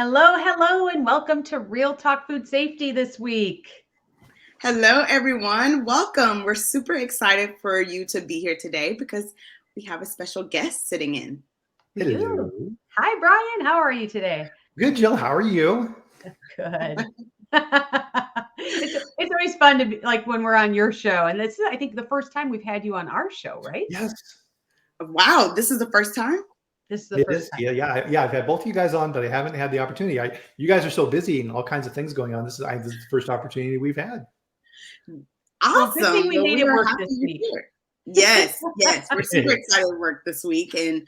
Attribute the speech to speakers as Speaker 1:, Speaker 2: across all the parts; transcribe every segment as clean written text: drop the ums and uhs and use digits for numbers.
Speaker 1: Hello, hello, and welcome to Real Talk Food Safety this week.
Speaker 2: Hello, everyone. Welcome. We're super excited for you to be here today because we have a special guest sitting in.
Speaker 1: Hello. Hi, Bryan. How are you today?
Speaker 3: Good, Jill. How are you?
Speaker 1: Good. It's always fun to be like when we're on your show. And this is, I think, the first time we've had you on our show, right?
Speaker 3: Yes.
Speaker 2: Wow, this is the first time?
Speaker 1: This is the first time.
Speaker 3: Yeah. I've had both of you guys on, but I haven't had the opportunity. You guys are so busy and all kinds of things going on. This is the first opportunity we've had.
Speaker 2: Awesome.
Speaker 1: Well, good thing we made it work this week.
Speaker 2: Yes. We're super excited to work this week. And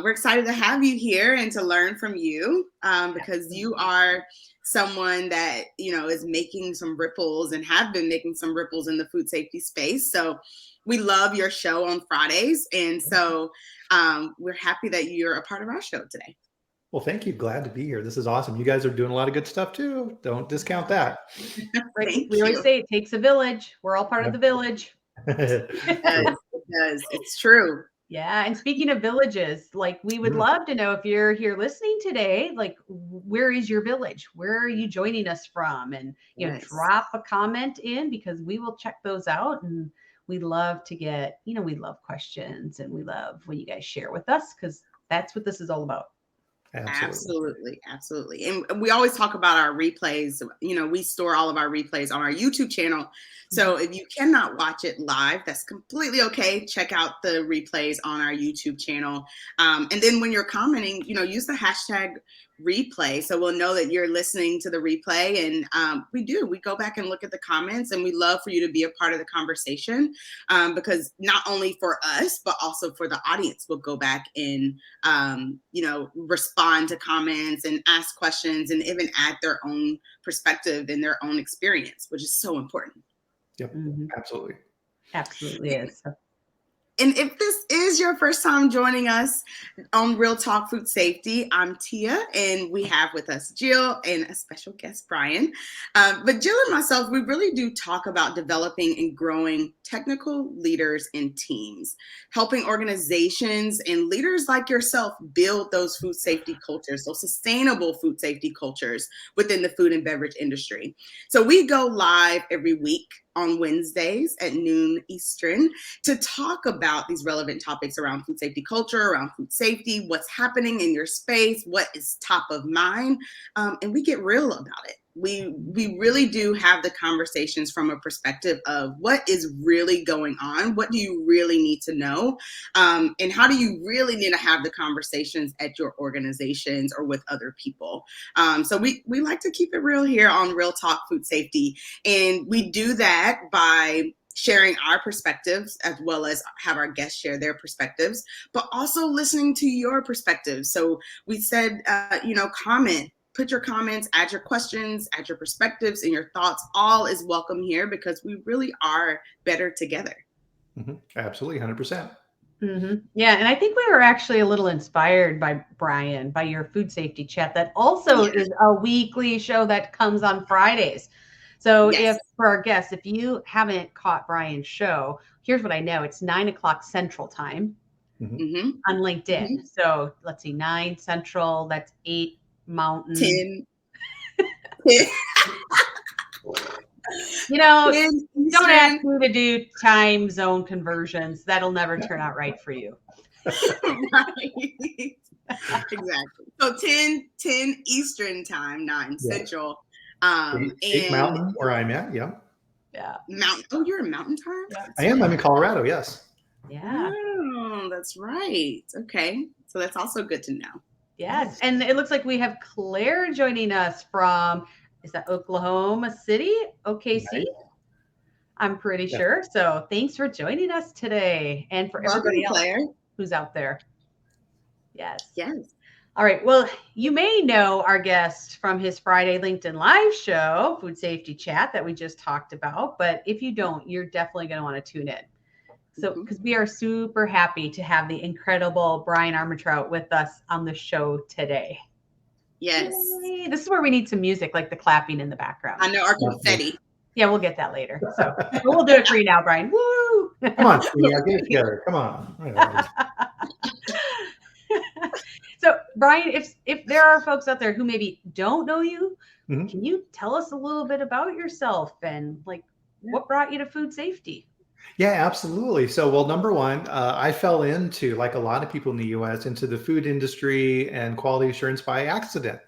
Speaker 2: we're excited to have you here and to learn from you because you are someone that, is making some ripples and have been making some ripples in the food safety space. So we love your show on Fridays. And so we're happy that you're a part of our show today.
Speaker 3: Well, thank you. Glad to be here. This is awesome. You guys are doing a lot of good stuff too. Don't discount that.
Speaker 1: Right. We always say it takes a village. We're all part of the village.
Speaker 2: It does. It's true.
Speaker 1: Yeah. And speaking of villages, like we would love to know if you're here listening today, like where is your village? Where are you joining us from? And, drop a comment in because we will check those out. And we love to get, we love questions and we love when you guys share with us because that's what this is all about.
Speaker 2: Absolutely. And we always talk about our replays. We store all of our replays on our YouTube channel. So if you cannot watch it live, that's completely okay. Check out the replays on our YouTube channel. And then when you're commenting, use the hashtag replay. So we'll know that you're listening to the replay. And we go back and look at the comments, and we love for you to be a part of the conversation because not only for us, but also for the audience, we'll go back and, respond to comments and ask questions and even add their own perspective and their own experience, which is so important.
Speaker 3: Yep, absolutely.
Speaker 1: Absolutely is.
Speaker 2: And if this is your first time joining us on Real Talk Food Safety, I'm Tia, and we have with us Jill and a special guest, Bryan. But Jill and myself, we really do talk about developing and growing technical leaders and teams, helping organizations and leaders like yourself build those food safety cultures, those sustainable food safety cultures within the food and beverage industry. So we go live every week on Wednesdays at noon Eastern to talk about these relevant topics around food safety culture, around food safety, what's happening in your space, what is top of mind, and we get real about it. We really do have the conversations from a perspective of what is really going on, what do you really need to know, and how do you really need to have the conversations at your organizations or with other people. So we like to keep it real here on Real Talk Food Safety, and we do that by sharing our perspectives as well as have our guests share their perspectives, but also listening to your perspectives. So we said, comment. Put your comments, add your questions, add your perspectives and your thoughts. All is welcome here because we really are better together.
Speaker 3: Absolutely, 100%.
Speaker 1: Yeah, and I think we were actually a little inspired by Bryan, by your food safety chat that also is a weekly show that comes on Fridays. So if for our guests, if you haven't caught Bryan's show, here's what I know. It's 9:00 Central Time on LinkedIn. So let's see, 9 Central, that's 8 Mountain.
Speaker 2: 10.
Speaker 1: Don't ask me to do time zone conversions. That'll never turn out right for you.
Speaker 2: Right. Exactly. So 10 Eastern Time, 9 Central.
Speaker 3: 8 Mountain, where I'm at,
Speaker 1: Yeah.
Speaker 2: Mountain. Oh, you're in Mountain Time?
Speaker 3: Yeah, I am. I'm in Colorado, yes.
Speaker 1: Yeah.
Speaker 2: Oh, that's right. Okay. So that's also good to know.
Speaker 1: Yes. And it looks like we have Claire joining us from, is that Oklahoma City? OKC? Right. I'm pretty sure. So thanks for joining us today and for everybody else who's out there. Yes. All right. Well, you may know our guest from his Friday LinkedIn Live show, Food Safety Chat, that we just talked about. But if you don't, you're definitely going to want to tune in. So, because we are super happy to have the incredible Bryan Armentrout with us on the show today.
Speaker 2: Yes.
Speaker 1: Yay. This is where we need some music, like the clapping in the background.
Speaker 2: I know, our confetti.
Speaker 1: Yeah, we'll get that later. So we'll do it for you now, Bryan. Woo!
Speaker 3: Come on, Steve, get it together. Come on.
Speaker 1: So, Bryan, if there are folks out there who maybe don't know you,
Speaker 3: Mhm.
Speaker 1: can you tell us a little bit about yourself and like what brought you to food safety?
Speaker 3: Yeah, absolutely. So, well, number one, I fell into, like a lot of people in the US, into the food industry and quality assurance by accident.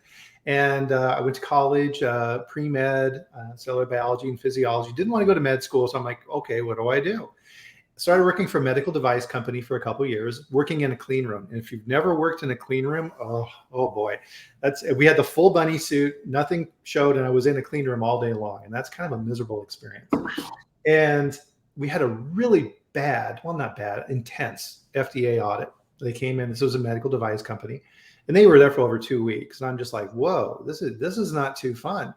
Speaker 3: And I went to college, pre-med, cellular biology and physiology. Didn't want to go to med school. So I'm like, okay, what do I do? Started working for a medical device company for a couple of years, working in a clean room. And if you've never worked in a clean room, oh boy, we had the full bunny suit, nothing showed, and I was in a clean room all day long. And that's kind of a miserable experience. And we had a really bad, well, not bad, intense FDA audit. They came in, this was a medical device company, and they were there for over 2 weeks. And I'm just like, whoa, this is not too fun.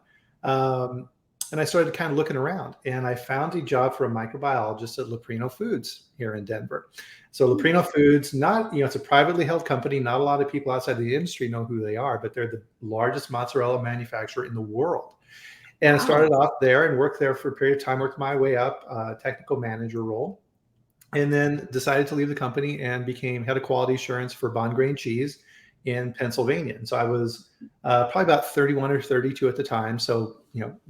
Speaker 3: And I started kind of looking around, and I found a job for a microbiologist at Leprino Foods here in Denver. So Leprino Foods, it's a privately held company. Not a lot of people outside the industry know who they are, but they're the largest mozzarella manufacturer in the world. And I started off there and worked there for a period of time, worked my way up, technical manager role, and then decided to leave the company and became head of quality assurance for Bond Grain Cheese in Pennsylvania. And so I was probably about 31 or 32 at the time. So,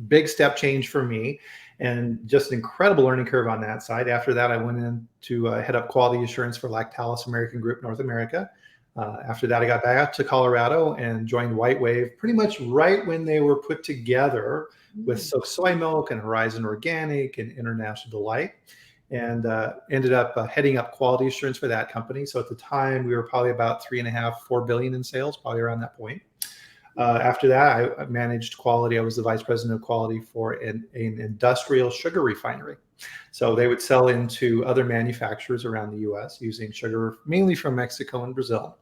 Speaker 3: big step change for me and just an incredible learning curve on that side. After that, I went in to head up quality assurance for Lactalis American Group North America. After that, I got back out to Colorado and joined White Wave pretty much right when they were put together with Silk Soy Milk and Horizon Organic and International Delight, and ended up heading up quality assurance for that company. So at the time, we were probably about 3.5, 4 billion in sales, probably around that point. After that, I managed quality. I was the vice president of quality for an industrial sugar refinery. So they would sell into other manufacturers around the U.S. using sugar, mainly from Mexico and Brazil.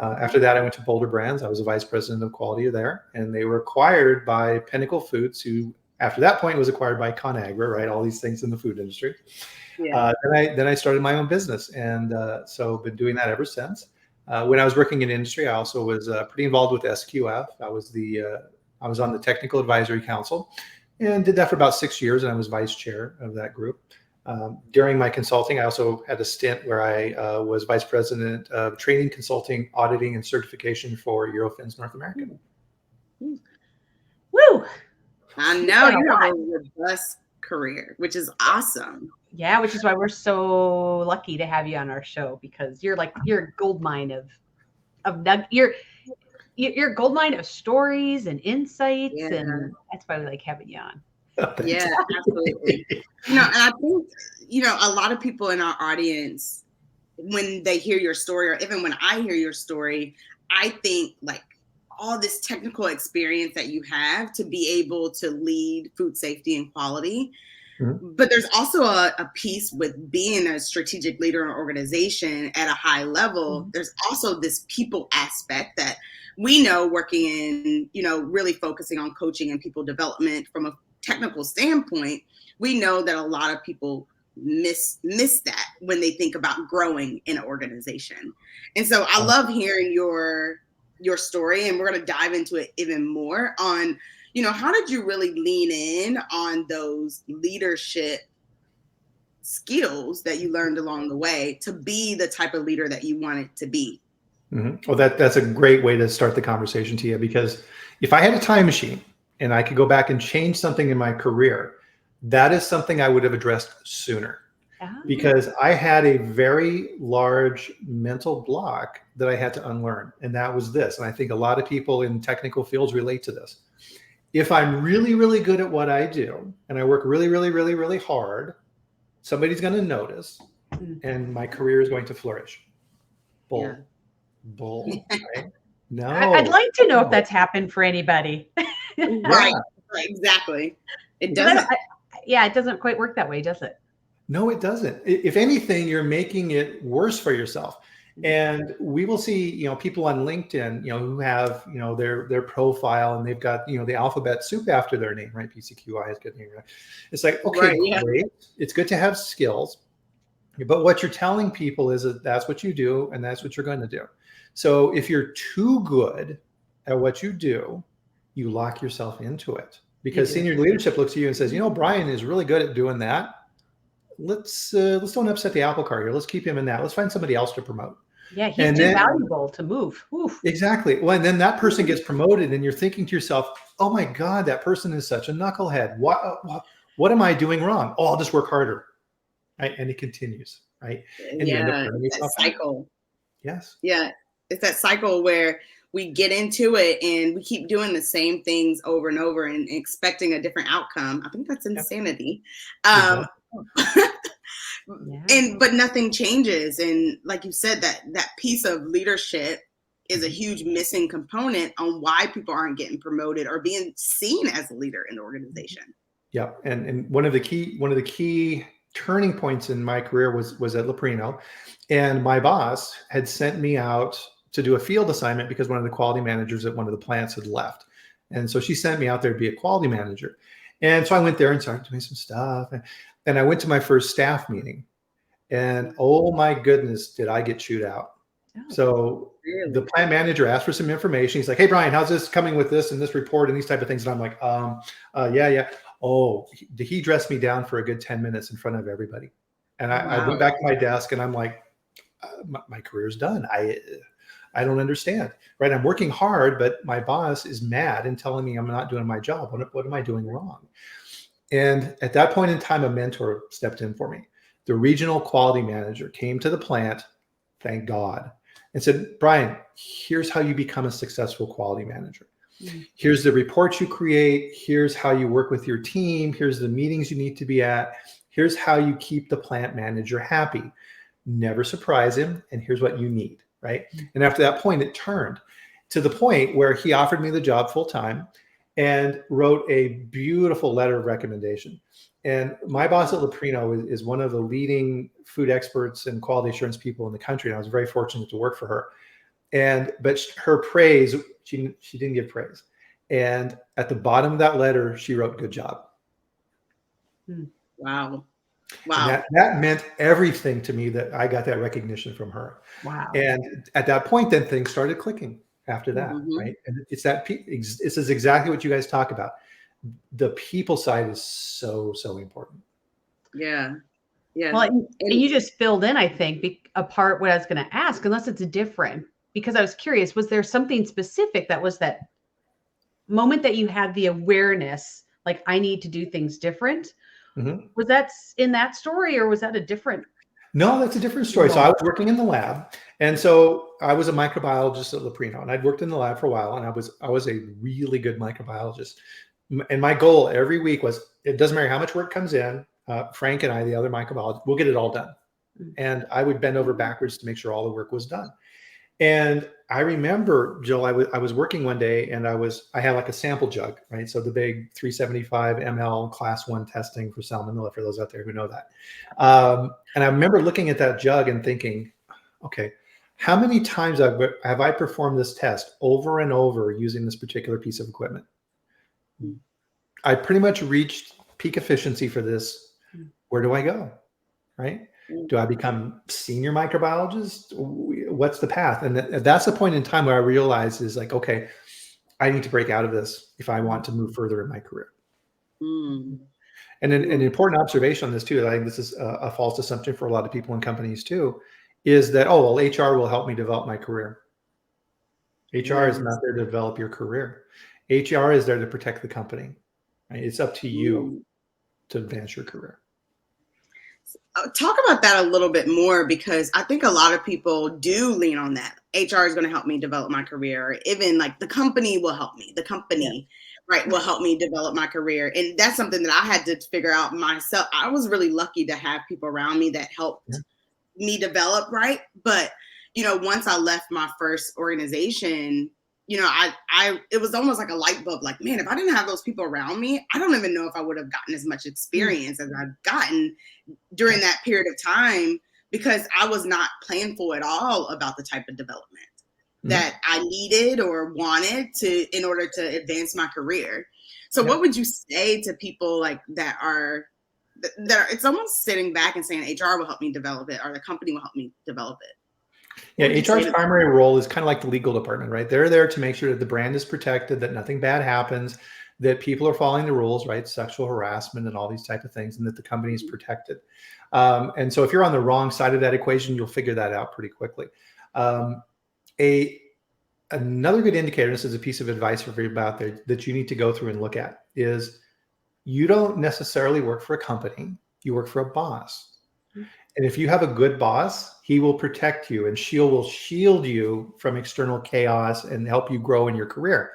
Speaker 3: After that, I went to Boulder Brands. I was the vice president of quality there, and they were acquired by Pinnacle Foods, who after that point was acquired by ConAgra, right? All these things in the food industry.
Speaker 2: Yeah.
Speaker 3: Then I started my own business, and so been doing that ever since. When I was working in industry, I also was pretty involved with SQF. I was on the technical advisory council, and did that for about 6 years, and I was vice chair of that group. During my consulting, I also had a stint where I was vice president of training, consulting, auditing, and certification for Eurofins North America.
Speaker 1: Woo!
Speaker 2: I know you have a robust career, which is awesome.
Speaker 1: Yeah, which is why we're so lucky to have you on our show, because you're a gold mine you're a gold mine of stories and insights, and that's why we like having you on.
Speaker 2: Yeah, absolutely. And I think, a lot of people in our audience, when they hear your story, or even when I hear your story, I think like all this technical experience that you have to be able to lead food safety and quality. Mm-hmm. But there's also a piece with being a strategic leader in an organization at a high level. Mm-hmm. There's also this people aspect that we know, working in, really focusing on coaching and people development from a technical standpoint. We know that a lot of people miss that when they think about growing in an organization. And so I love hearing your story, and we're going to dive into it even more on, how did you really lean in on those leadership skills that you learned along the way to be the type of leader that you wanted to be?
Speaker 3: Mm-hmm. Well, that's a great way to start the conversation, Tia, because if I had a time machine and I could go back and change something in my career, that is something I would have addressed sooner. Because I had a very large mental block that I had to unlearn, and that was this. And I think a lot of people in technical fields relate to this. If I'm really, really good at what I do, and I work really, really, really, really hard, somebody's going to notice, and my career is going to flourish. Bull. Right? No.
Speaker 1: I'd like to know if that's happened for anybody.
Speaker 2: Right. Exactly. It doesn't.
Speaker 1: It doesn't quite work that way, does it?
Speaker 3: No, it doesn't. If anything, you're making it worse for yourself. And we will see, people on LinkedIn, who have, their profile, and they've got, the alphabet soup after their name, right? PCQI is good name. Right? It's like, okay, great. It's good to have skills, but what you're telling people is that that's what you do, and that's what you're going to do. So if you're too good at what you do, you lock yourself into it, because senior leadership looks at you and says, Bryan is really good at doing that. Let's don't upset the apple cart here. Let's keep him in that. Let's find somebody else to promote.
Speaker 1: Yeah, he's
Speaker 3: And
Speaker 1: too
Speaker 3: then
Speaker 1: valuable to move. Oof.
Speaker 3: exactly. Well, and then that person gets promoted and you're thinking to yourself, oh my God, that person is such a knucklehead. What am I doing wrong? Oh, I'll just work harder. Right. And it continues. Right. And you end up
Speaker 2: Yeah,
Speaker 3: burning
Speaker 2: that
Speaker 3: yourself out.
Speaker 2: cycle.
Speaker 3: Yes.
Speaker 2: Yeah, it's that cycle where we get into it and we keep doing the same things over and over and expecting a different outcome. I think that's insanity.
Speaker 3: Exactly.
Speaker 1: Yeah.
Speaker 2: But nothing changes. And like you said, that piece of leadership is a
Speaker 3: Mhm.
Speaker 2: huge missing component on why people aren't getting promoted or being seen as a leader in the organization.
Speaker 3: Yeah. And one of the key turning points in my career was at Leprino. And my boss had sent me out to do a field assignment because one of the quality managers at one of the plants had left. And so she sent me out there to be a quality manager. And so I went there and started doing some stuff. And I went to my first staff meeting. And oh my goodness, did I get chewed out.
Speaker 1: Oh,
Speaker 3: So the
Speaker 2: Really?
Speaker 3: plant manager asked for some information. He's like, hey, Bryan, how's this coming with this and this report and these type of things? And I'm like, yeah. Oh, he dressed me down for a good 10 minutes in front of everybody. And I went
Speaker 2: Wow.
Speaker 3: back to my desk and I'm like, my career's done. I don't understand, right? I'm working hard, but my boss is mad and telling me I'm not doing my job. What am I doing wrong? And at that point in time, a mentor stepped in for me. The regional quality manager came to the plant, thank God, and said, Bryan, here's how you become a successful quality manager. Here's the reports you create. Here's how you work with your team. Here's the meetings you need to be at. Here's how you keep the plant manager happy. Never surprise him. And here's what you need, right? And after that point, it turned to the point where he offered me the job full time and wrote a beautiful letter of recommendation. And my boss at Leprino is one of the leading food experts and quality assurance people in the country. And I was very fortunate to work for her. But her praise, she didn't give praise. And at the bottom of that letter, she wrote, good job.
Speaker 2: Wow.
Speaker 3: And that meant everything to me that I got that recognition from her.
Speaker 1: Wow.
Speaker 3: And at that point, then things started clicking after that, right? And this is exactly what you guys talk about. The people side is so important.
Speaker 2: Yeah. Yeah.
Speaker 1: Well, and you just filled in, I think, a part what I was going to ask, unless it's different, because I was curious, was there something specific that was that moment that you had the awareness, like I need to do things different? Mm-hmm. Was that in that story or was that a different?
Speaker 3: No, that's a different story. So I was working in the lab. And so I was a microbiologist at Leprino and I'd worked in the lab for a while and I was a really good microbiologist. And my goal every week was, it doesn't matter how much work comes in, Frank and I, the other microbiologist, we'll get it all done. And I would bend over backwards to make sure all the work was done. And I remember, Jill, I was working one day and I had like a sample jug, right? So the big 375 ml class 1 testing for salmonella, for those out there who know that. And I remember looking at that jug and thinking, okay, how many times have I performed this test over and over using this particular piece of equipment? I pretty much reached peak efficiency for this. Where do I go, right? Do I become senior microbiologist? What's the path? And that's the point in time where I realized is like, okay, I need to break out of this if I want to move further in my career. And an important observation on this too, I think this is a false assumption for a lot of people in companies too, is that, oh, well, HR will help me develop my career. HR is not there to develop your career. HR is there to protect the company. Right? It's up to you to advance your career.
Speaker 2: Talk about that a little bit more, because I think a lot of people do lean on that. HR is going to help me develop my career. Or even like the company will help me. The company, right, will help me develop my career. And that's something that I had to figure out myself. I was really lucky to have people around me that helped me develop, right? But, once I left my first organization, it was almost like a light bulb, like, man, if I didn't have those people around me, I don't even know if I would have gotten as much experience as I've gotten during that period of time, because I was not planful at all about the type of development that I needed or wanted in order to advance my career. So what would you say to people like that are it's almost sitting back and saying HR will help me develop it or the company will help me develop it?
Speaker 3: Yeah, HR's primary role is kind of like the legal department, right? They're there to make sure that the brand is protected, that nothing bad happens, that people are following the rules, right? Sexual harassment and all these type of things, and that the company is protected. And so if you're on the wrong side of that equation, you'll figure that out pretty quickly. Another good indicator, this is a piece of advice for everybody out there that you need to go through and look at, is you don't necessarily work for a company, you work for a boss. And if you have a good boss, he will protect you and will shield you from external chaos and help you grow in your career.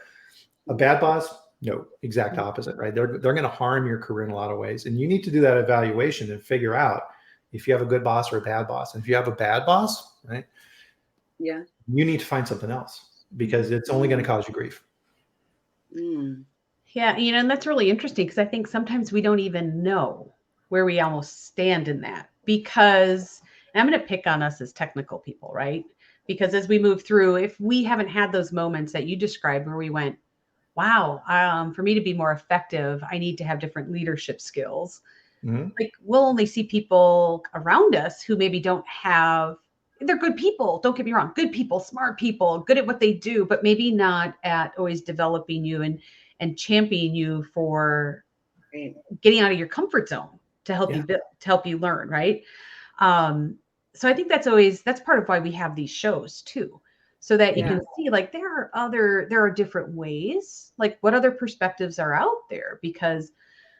Speaker 3: A bad boss, no, exact opposite, right? They're going to harm your career in a lot of ways. And you need to do that evaluation and figure out if you have a good boss or a bad boss. And if you have a bad boss, right?
Speaker 2: Yeah.
Speaker 3: You need to find something else because it's only going to cause you grief.
Speaker 1: Yeah, and that's really interesting because I think sometimes we don't even know where we almost stand in that because I'm going to pick on us as technical people, right? Because as we move through, if we haven't had those moments that you described where we went, wow, for me to be more effective, I need to have different leadership skills. Like we'll only see people around us who maybe don't have, they're good people, don't get me wrong, good people, smart people, good at what they do, but maybe not at always developing you and championing you for getting out of your comfort zone to help you build, to help you learn, right? So I think that's part of why we have these shows too, so that you can see like there are different ways, like what other perspectives are out there, because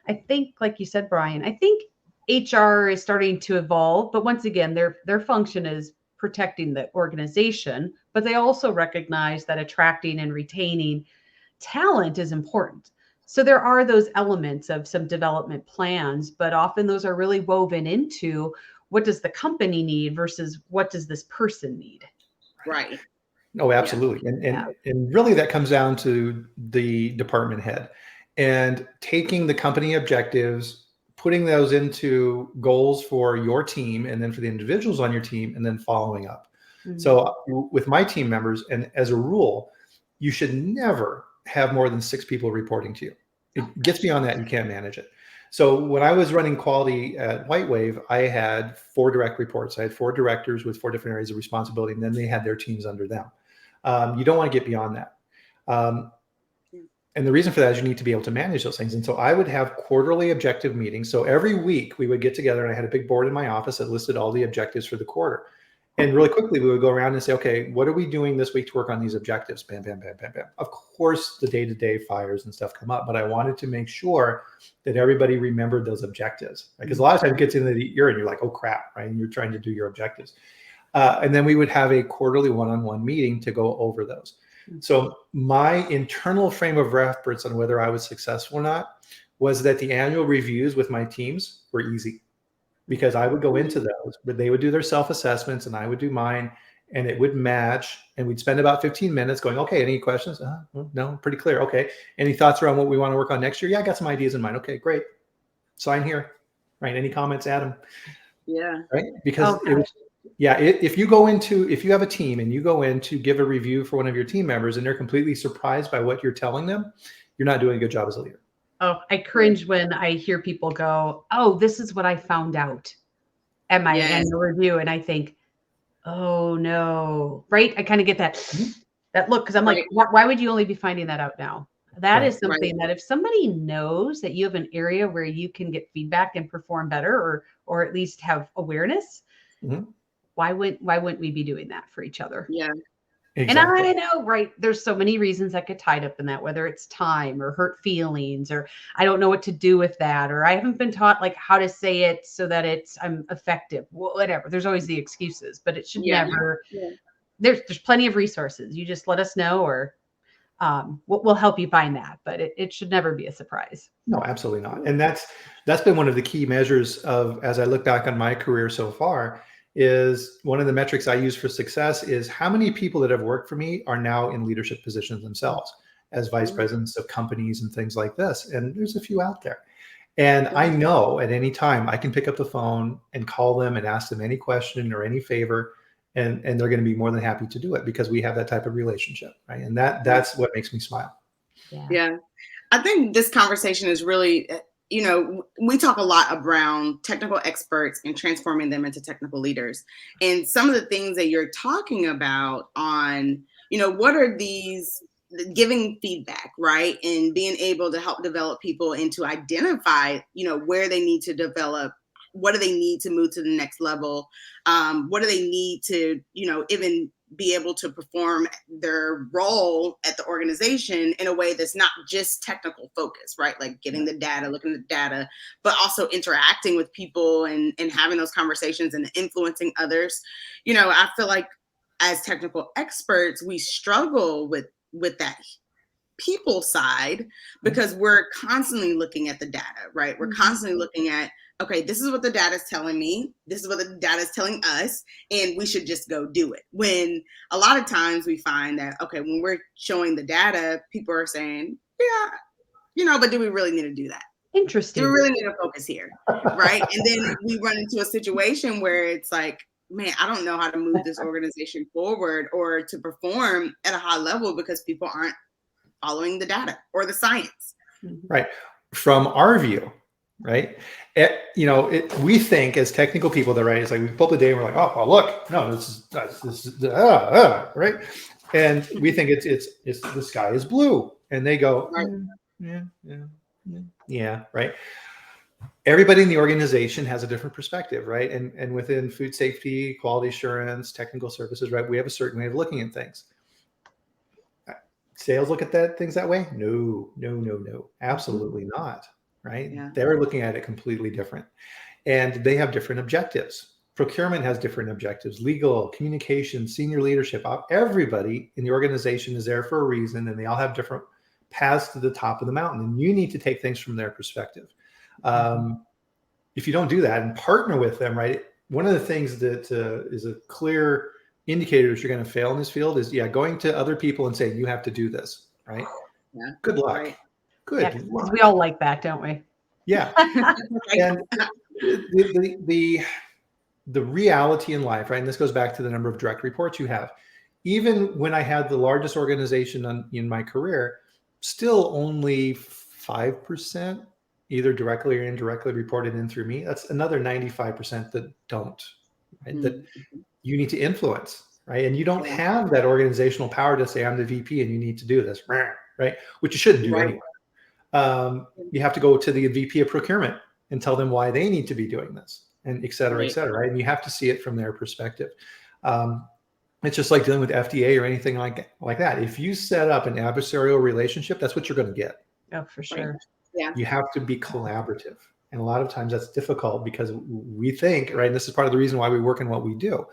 Speaker 1: I think, like you said, Bryan, I think HR is starting to evolve, but once again, their function is protecting the organization, but they also recognize that attracting and retaining talent is important. So there are those elements of some development plans, but often those are really woven into what does the company need versus what does this person need.
Speaker 2: Right.
Speaker 3: Oh, absolutely. And really that comes down to the department head and taking the company objectives, putting those into goals for your team and then for the individuals on your team, and then following up. So with my team members, and as a rule, you should never have more than 6 people reporting to you. It gets beyond that, you can't manage it. So when I was running quality at White Wave, I had 4 direct reports. I had 4 directors with 4 different areas of responsibility, and then they had their teams under them. You don't want to get beyond that. And the reason for that is you need to be able to manage those things. And so I would have quarterly objective meetings. So every week we would get together, and I had a big board in my office that listed all the objectives for the quarter. And really quickly, we would go around and say, okay, what are we doing this week to work on these objectives? Bam, bam, bam, bam, bam. Of course, the day-to-day fires and stuff come up, but I wanted to make sure that everybody remembered those objectives. Because a lot of times it gets into the year and you're like, oh, crap, right? And you're trying to do your objectives. And then we would have a quarterly one-on-one meeting to go over those. So my internal frame of reference on whether I was successful or not was that the annual reviews with my teams were easy. Because I would go into those, but they would do their self-assessments and I would do mine, and it would match. And we'd spend about 15 minutes going, okay, any questions? No, pretty clear. Okay. Any thoughts around what we want to work on next year? Yeah, I got some ideas in mind. Okay, great. Sign here. Right. Any comments, Adam?
Speaker 2: Yeah.
Speaker 3: Right. Because if you have a team and you go in to give a review for one of your team members and they're completely surprised by what you're telling them, you're not doing a good job as a leader.
Speaker 1: Oh, I cringe when I hear people go, oh, this is what I found out at my annual review. And I think, oh no, right? I kind of get that look, because I'm like, why would you only be finding that out now? That is something that if somebody knows that you have an area where you can get feedback and perform better, or at least have awareness, why wouldn't we be doing that for each other?
Speaker 2: Yeah.
Speaker 3: Exactly.
Speaker 1: And I know, right, there's so many reasons that get tied up in that, whether it's time or hurt feelings, or I don't know what to do with that, or I haven't been taught like how to say it so that I'm effective, whatever. There's always the excuses, but it should never, there's plenty of resources. You just let us know, or we'll help you find that, but it should never be a surprise.
Speaker 3: No, absolutely not. And that's been one of the key measures of, as I look back on my career so far, is one of the metrics I use for success is how many people that have worked for me are now in leadership positions themselves as vice presidents of companies and things like this. And there's a few out there. And I know at any time I can pick up the phone and call them and ask them any question or any favor, and they're going to be more than happy to do it because we have that type of relationship, right? And that's what makes me smile.
Speaker 2: Yeah. I think this conversation is really, we talk a lot around technical experts and transforming them into technical leaders. And some of the things that you're talking about on, what are these, giving feedback, right? And being able to help develop people and to identify, where they need to develop, what do they need to move to the next level? What do they need to, even be able to perform their role at the organization in a way that's not just technical focus, right? Like getting the data, looking at the data, but also interacting with people and having those conversations and influencing others. You know, I feel like as technical experts, we struggle with that people side because we're constantly looking at the data, right? We're constantly looking at, okay, this is what the data is telling me. This is what the data is telling us, and we should just go do it. When a lot of times we find that, okay, when we're showing the data, people are saying, yeah, you know, but do we really need to do that?
Speaker 1: Interesting.
Speaker 2: Do we really need to focus here, right? And then we run into a situation where it's like, man, I don't know how to move this organization forward or to perform at a high level because people aren't following the data or the science.
Speaker 3: Right. From our view, right? We think as technical people that, right, it's like we pull up the data and we're like, oh, well, look, no, this is right. And we think it's the sky is blue. And they go, right. Yeah, right. Everybody in the organization has a different perspective, right? And within food safety, quality assurance, technical services, right, we have a certain way of looking at things. Sales look at things that way? No, absolutely not, right?
Speaker 2: Yeah.
Speaker 3: They're looking at it completely different. And they have different objectives. Procurement has different objectives. Legal, communication, senior leadership, everybody in the organization is there for a reason, and they all have different paths to the top of the mountain. And you need to take things from their perspective. If you don't do that and partner with them, right? One of the things that is a clear indicator that you're going to fail in this field is going to other people and saying, you have to do this, right?
Speaker 2: Yeah.
Speaker 3: Good luck.
Speaker 2: Right.
Speaker 1: Good. Yeah, because we all like that, don't we?
Speaker 3: Yeah. And the reality in life, right? And this goes back to the number of direct reports you have. Even when I had the largest organization in my career, still only 5% either directly or indirectly reported in through me. That's another 95% that don't, right? That you need to influence, right? And you don't have that organizational power to say, I'm the VP and you need to do this, right? Which you shouldn't do anyway. You have to go to the VP of procurement and tell them why they need to be doing this, and et cetera, right? And you have to see it from their perspective. It's just like dealing with FDA or anything like that. If you set up an adversarial relationship, that's what you're going to get.
Speaker 1: Oh, for sure.
Speaker 2: Yeah.
Speaker 3: You have to be collaborative. And a lot of times that's difficult because we think, right, and this is part of the reason why we work in what we do.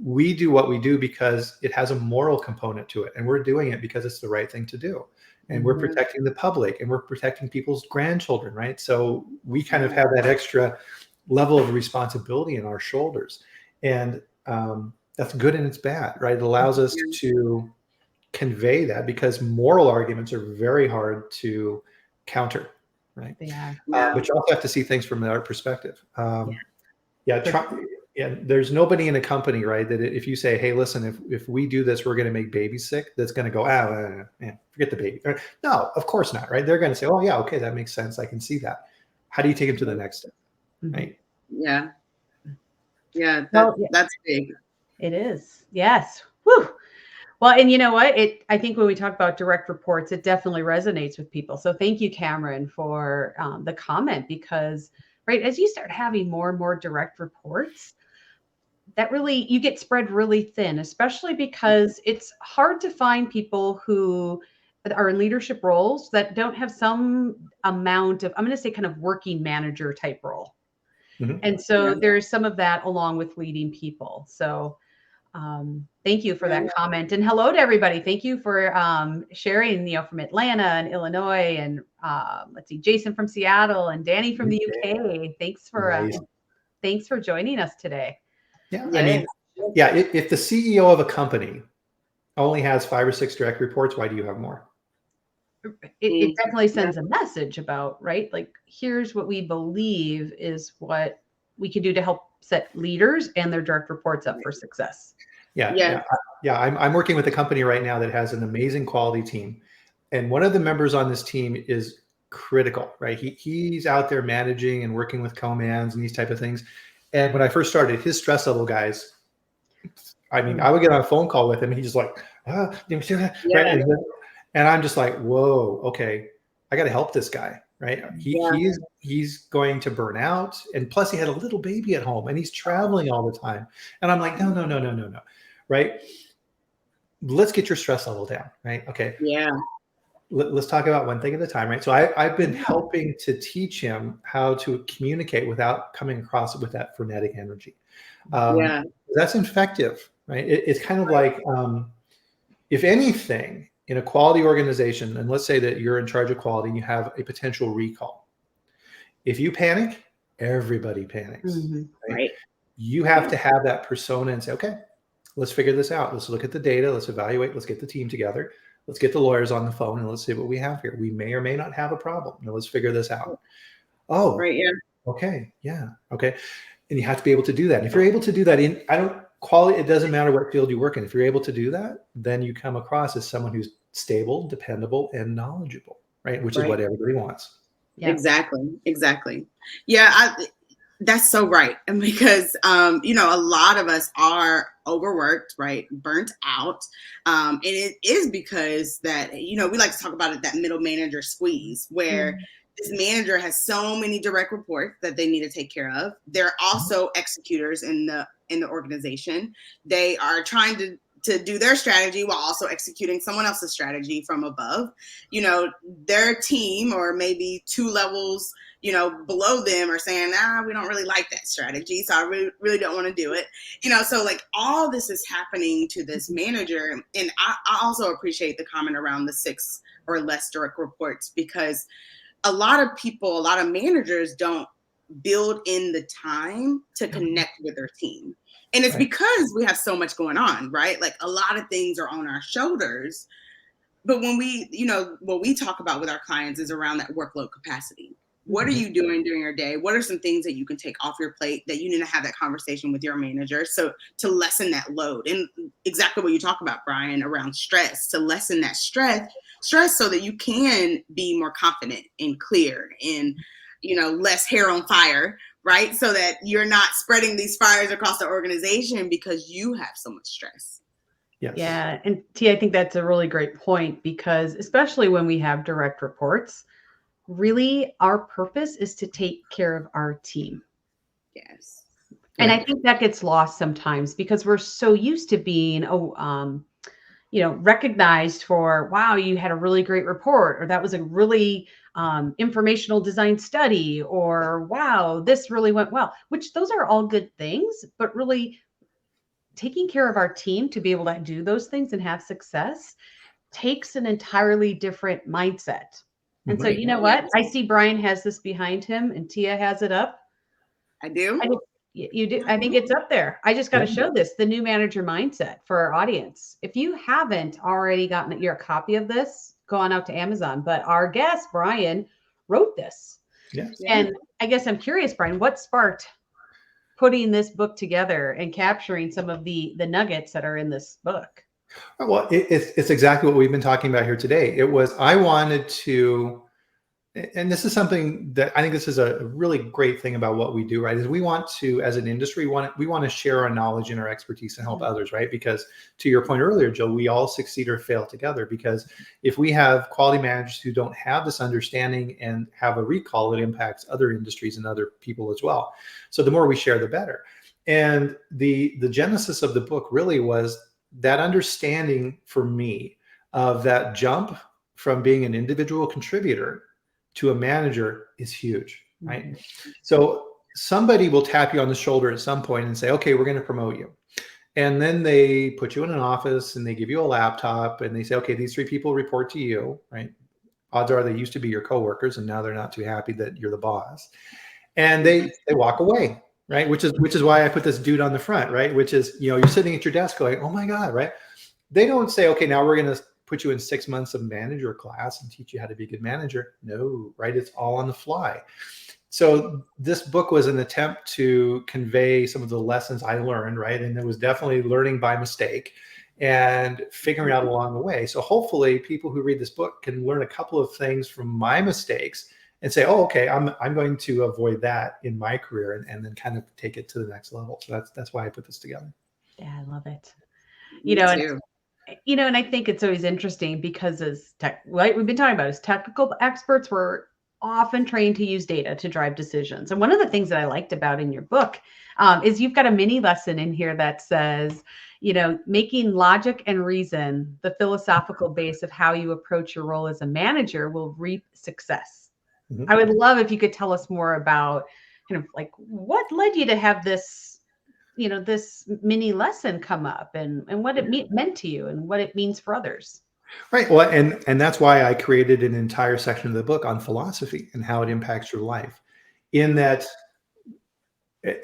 Speaker 3: We do what we do because it has a moral component to it. And we're doing it because it's the right thing to do. And we're protecting the public and we're protecting people's grandchildren, right? So we kind of have that extra level of responsibility in our shoulders. And that's good and it's bad, right? It allows us to convey that because moral arguments are very hard to counter. Right. But you also have to see things from their perspective. There's nobody in a company, right, that if you say, hey, listen, if we do this, we're going to make babies sick, that's going to go, forget the baby. No, of course not, right? They're going to say, oh, yeah, okay, that makes sense. I can see that. How do you take them to the next step, right?
Speaker 2: Yeah. Yeah, that's big.
Speaker 1: It is. Yes. Woo. Well, and you know what? I think when we talk about direct reports, it definitely resonates with people. So thank you, Cameron, for the comment, because, right, as you start having more and more direct reports, that really, you get spread really thin, especially because it's hard to find people who are in leadership roles that don't have some amount of, I'm going to say, kind of working manager type role. And so there's some of that along with leading people. So thank you for that comment, and hello to everybody. Thank you for sharing, from Atlanta and Illinois, and let's see, Jason from Seattle and Danny from the UK. Thanks for joining us today.
Speaker 3: Yeah, I mean, if the CEO of a company only has 5 or 6 direct reports, why do you have more?
Speaker 1: It definitely sends a message about, right, like, here's what we believe is what we can do to help set leaders and their direct reports up for success. I'm working with a company right now that has an amazing quality team, and one of the members on this team is critical, right? He's out there managing and working with commands and these type of things. And when I first started, his stress level, guys, I mean, I would get on a phone call with him and he's just like, right? And I'm just like, whoa, okay, I got to help this guy, right? He's going to burn out, and plus he had a little baby at home and he's traveling all the time. And I'm like, no, right?
Speaker 3: let's get your stress level down, right? Okay.
Speaker 2: Yeah.
Speaker 3: Let's talk about one thing at a time, right? So I've been helping to teach him how to communicate without coming across with that frenetic energy.
Speaker 2: Yeah.
Speaker 3: That's effective, right? It's kind of like, if anything, in a quality organization, and let's say that you're in charge of quality and you have a potential recall. If you panic, everybody panics.
Speaker 1: Mm-hmm.
Speaker 2: Right.
Speaker 3: You have to have that persona and say, okay, let's figure this out. Let's look at the data. Let's evaluate. Let's get the team together. Let's get the lawyers on the phone and let's see what we have here. We may or may not have a problem. Now let's figure this out. Oh,
Speaker 2: right. Yeah.
Speaker 3: Okay. Yeah. Okay. And you have to be able to do that. And if you're able to do that quality, it doesn't matter what field you work in. If you're able to do that, then you come across as someone who's stable, dependable, and knowledgeable, right? Which is what everybody wants.
Speaker 1: Yeah.
Speaker 2: Exactly. Yeah. That's so right. And because, a lot of us are overworked, right? Burnt out. And it is because that, we like to talk about it, that middle manager squeeze where this manager has so many direct reports that they need to take care of. They're also executors in the organization. They are trying to do their strategy while also executing someone else's strategy from above. Their team or maybe 2 levels below them are saying, we don't really like that strategy. So I really don't want to do it. So like all this is happening to this manager. And I also appreciate the comment around the 6 or less direct reports, because a lot of people, a lot of managers don't build in the time to connect with their team. And it's because we have so much going on, right? Like a lot of things are on our shoulders. But when we, what we talk about with our clients is around that workload capacity. What are you doing during your day? What are some things that you can take off your plate that you need to have that conversation with your manager? So to lessen that load, and exactly what you talk about, Bryan, around stress, to lessen that stress so that you can be more confident and clear and, less hair on fire, right? So that you're not spreading these fires across the organization because you have so much stress.
Speaker 3: Yes.
Speaker 1: Yeah. And T, I think that's a really great point, because especially when we have direct reports, really our purpose is to take care of our team.
Speaker 2: Yes.
Speaker 1: And I think that gets lost sometimes because we're so used to being, recognized for, wow, you had a really great report, or that was a really informational design study, or wow, this really went well, which those are all good things, but really taking care of our team to be able to do those things and have success takes an entirely different mindset. And so, you know what? I see Bryan has this behind him and Tia has it up.
Speaker 2: I do.
Speaker 1: You do. I think it's up there. I just got to show this, the new manager mindset for our audience. If you haven't already gotten your copy of this, go on out to Amazon. But our guest, Bryan, wrote this.
Speaker 3: Yes.
Speaker 1: And I guess I'm curious, Bryan, what sparked putting this book together and capturing some of the nuggets that are in this book?
Speaker 3: Well, it's exactly what we've been talking about here today. I wanted to, and this is something that I think this is a really great thing about what we do, right? Is we want to, as an industry, we want to share our knowledge and our expertise and help others, right? Because to your point earlier, Jill, we all succeed or fail together. Because if we have quality managers who don't have this understanding and have a recall, it impacts other industries and other people as well. So the more we share, the better. And the genesis of the book really was that understanding for me of that jump from being an individual contributor to a manager is huge, right? So somebody will tap you on the shoulder at some point and say, okay, we're going to promote you. And then they put you in an office and they give you a laptop and they say, okay, these 3 people report to you, right? Odds are they used to be your coworkers and now they're not too happy that you're the boss. And they walk away, right? Which is why I put this dude on the front, right? Which is, you're sitting at your desk going, oh my God, right? They don't say, okay, now we're going to put you in 6 months of manager class and teach you how to be a good manager. No, right? It's all on the fly. So this book was an attempt to convey some of the lessons I learned, right? And it was definitely learning by mistake and figuring out along the way. So hopefully people who read this book can learn a couple of things from my mistakes and say, oh, okay, I'm going to avoid that in my career and then kind of take it to the next level. So that's why I put this together.
Speaker 1: Yeah, I love it.
Speaker 2: Me too.
Speaker 1: And I think it's always interesting because we've been talking about as technical experts, we're often trained to use data to drive decisions. And one of the things that I liked about in your book is you've got a mini lesson in here that says, making logic and reason the philosophical base of how you approach your role as a manager will reap success. I would love if you could tell us more about kind of like what led you to have this, this mini lesson come up and what it meant to you and what it means for others.
Speaker 3: Right. Well, and that's why I created an entire section of the book on philosophy and how it impacts your life. In that,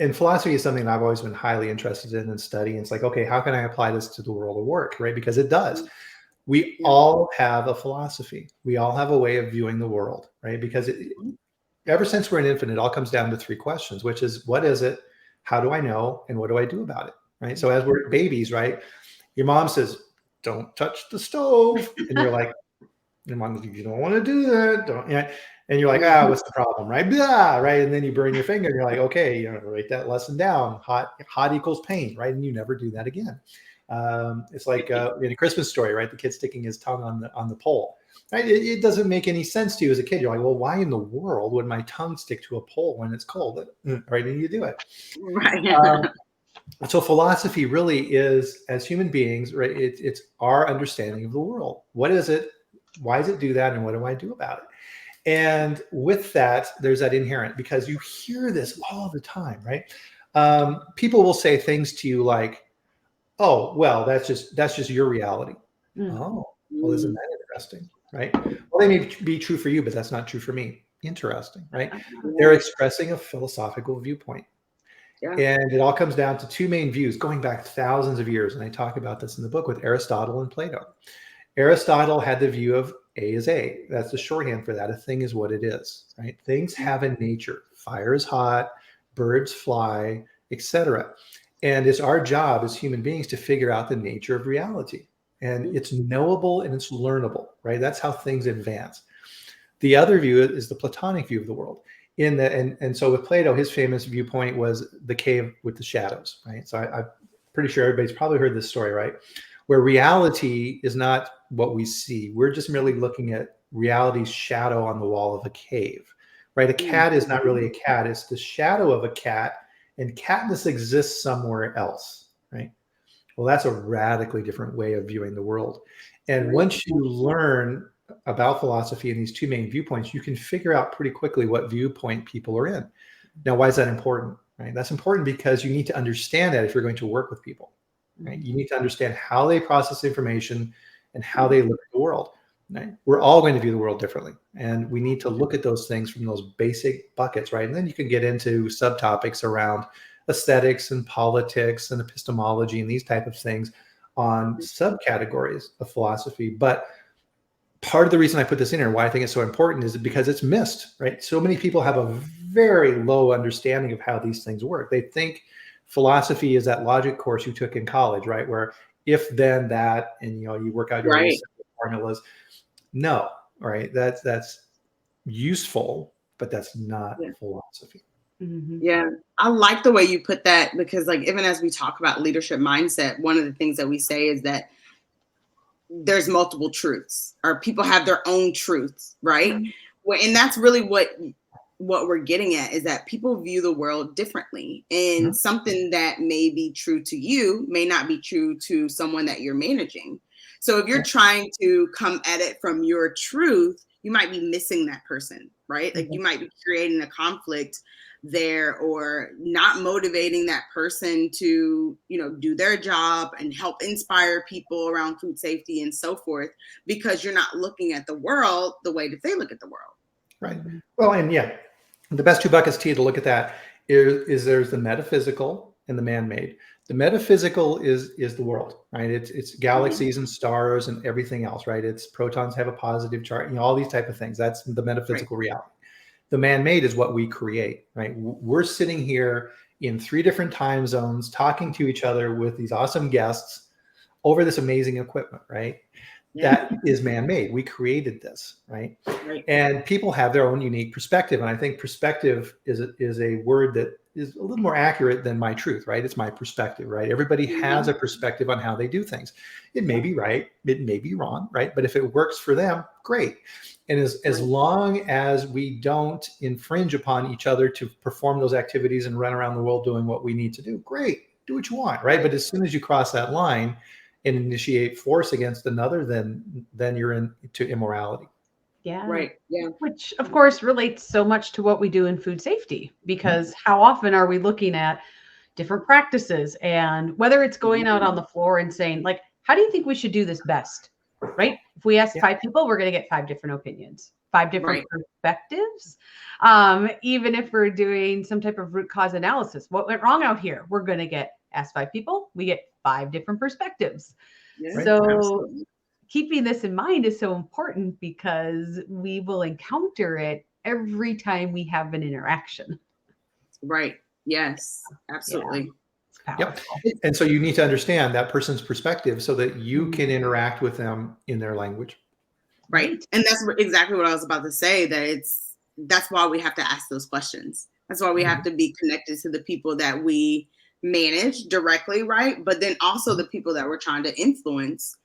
Speaker 3: and philosophy is something that I've always been highly interested in and studying. It's like, okay, how can I apply this to the world of work, right? Because it does. We all have a philosophy. We all have a way of viewing the world, right? Because ever since we're an infant, it all comes down to three questions, which is, what is it? How do I know? And what do I do about it, right? So as we're babies, right, your mom says, don't touch the stove. And you're like, your mom, you don't want to do that. Don't, and you're like, what's the problem, right? Blah, right. And then you burn your finger and you're like, okay, write that lesson down. Hot equals pain, right? And you never do that again. It's like in A Christmas Story, right? The kid sticking his tongue on the pole, right? It doesn't make any sense to you as a kid. You're like, well, why in the world would my tongue stick to a pole when it's cold? Right? And you do it.
Speaker 2: Right.
Speaker 3: So philosophy really is, as human beings, right? It's our understanding of the world. What is it? Why does it do that? And what do I do about it? And with that, there's that inherent, because you hear this all the time, right? People will say things to you like, oh, well, that's just your reality. Oh, well, isn't that interesting, right? Well, they may be true for you, but that's not true for me. Interesting, right? They're expressing a philosophical viewpoint. Yeah. And it all comes down to two main views going back thousands of years. And I talk about this in the book with Aristotle and Plato. Aristotle had the view of A is A. That's the shorthand for that. A thing is what it is, right? Things have a nature. Fire is hot, birds fly, etc. And it's our job as human beings to figure out the nature of reality. And it's knowable and it's learnable, right? That's how things advance. The other view is the Platonic view of the world. And so with Plato, his famous viewpoint was the cave with the shadows, right? So I'm pretty sure everybody's probably heard this story, right? Where reality is not what we see. We're just merely looking at reality's shadow on the wall of a cave, right? A cat is not really a cat. It's the shadow of a cat, and catness exists somewhere else, right? Well, that's a radically different way of viewing the world. And once you learn about philosophy and these two main viewpoints, you can figure out pretty quickly what viewpoint people are in. Now, why is that important, right? That's important because you need to understand that if you're going to work with people, right? You need to understand how they process information and how they look at the world, right? We're all going to view the world differently. And we need to look at those things from those basic buckets, right? And then you can get into subtopics around aesthetics and politics and epistemology and these type of things on subcategories of philosophy. But part of the reason I put this in here, why I think it's so important, is because it's missed, right? So many people have a very low understanding of how these things work. They think philosophy is that logic course you took in college, right? Where if, then, that, and you work out your formulas. No, right? That's useful, but that's not philosophy.
Speaker 2: Yeah, I like the way you put that, because like even as we talk about leadership mindset, one of the things that we say is that there's multiple truths, or people have their own truths, right? And that's really what we're getting at, is that people view the world differently, and something that may be true to you may not be true to someone that you're managing. So if you're trying to come at it from your truth, you might be missing that person, right? Like you might be creating a conflict there, or not motivating that person to, do their job and help inspire people around food safety and so forth, because you're not looking at the world the way that they look at the world.
Speaker 3: Right. Well, and the best two buckets to look at that is there's the metaphysical and the man-made. The metaphysical is the world, right? It's galaxies and stars and everything else, right? It's protons have a positive charge, all these type of things. That's the metaphysical reality. The man-made is what we create, right? We're sitting here in 3 different time zones, talking to each other with these awesome guests over this amazing equipment, right? that is man-made. We created this, right?
Speaker 2: Right.
Speaker 3: And people have their own unique perspective. And I think perspective is a word that is a little more accurate than my truth, right? It's my perspective, right? Everybody has a perspective on how they do things. It may be right, it may be wrong, right? But if it works for them, great. And as long as we don't infringe upon each other to perform those activities and run around the world doing what we need to do, great, do what you want, right? But as soon as you cross that line and initiate force against another, then you're into immorality.
Speaker 1: Yeah.
Speaker 2: Right. Yeah.
Speaker 1: Which, of course, relates so much to what we do in food safety, because how often are we looking at different practices, and whether it's going out on the floor and saying, like, how do you think we should do this best? Right? If we ask 5 people, we're going to get 5 different opinions, 5 different perspectives. Even if we're doing some type of root cause analysis, what went wrong out here? We're going to ask 5 people, we get 5 different perspectives.
Speaker 2: Yeah,
Speaker 1: So
Speaker 2: absolutely.
Speaker 1: keeping this in mind is so important, because we will encounter it every time we have an interaction.
Speaker 2: Right. Yes, absolutely.
Speaker 3: Yep. And so you need to understand that person's perspective so that you can interact with them in their language.
Speaker 2: Right. And that's exactly what I was about to say, that's why we have to ask those questions. That's why we have to be connected to the people that we manage directly, right? But then also the people that we're trying to influence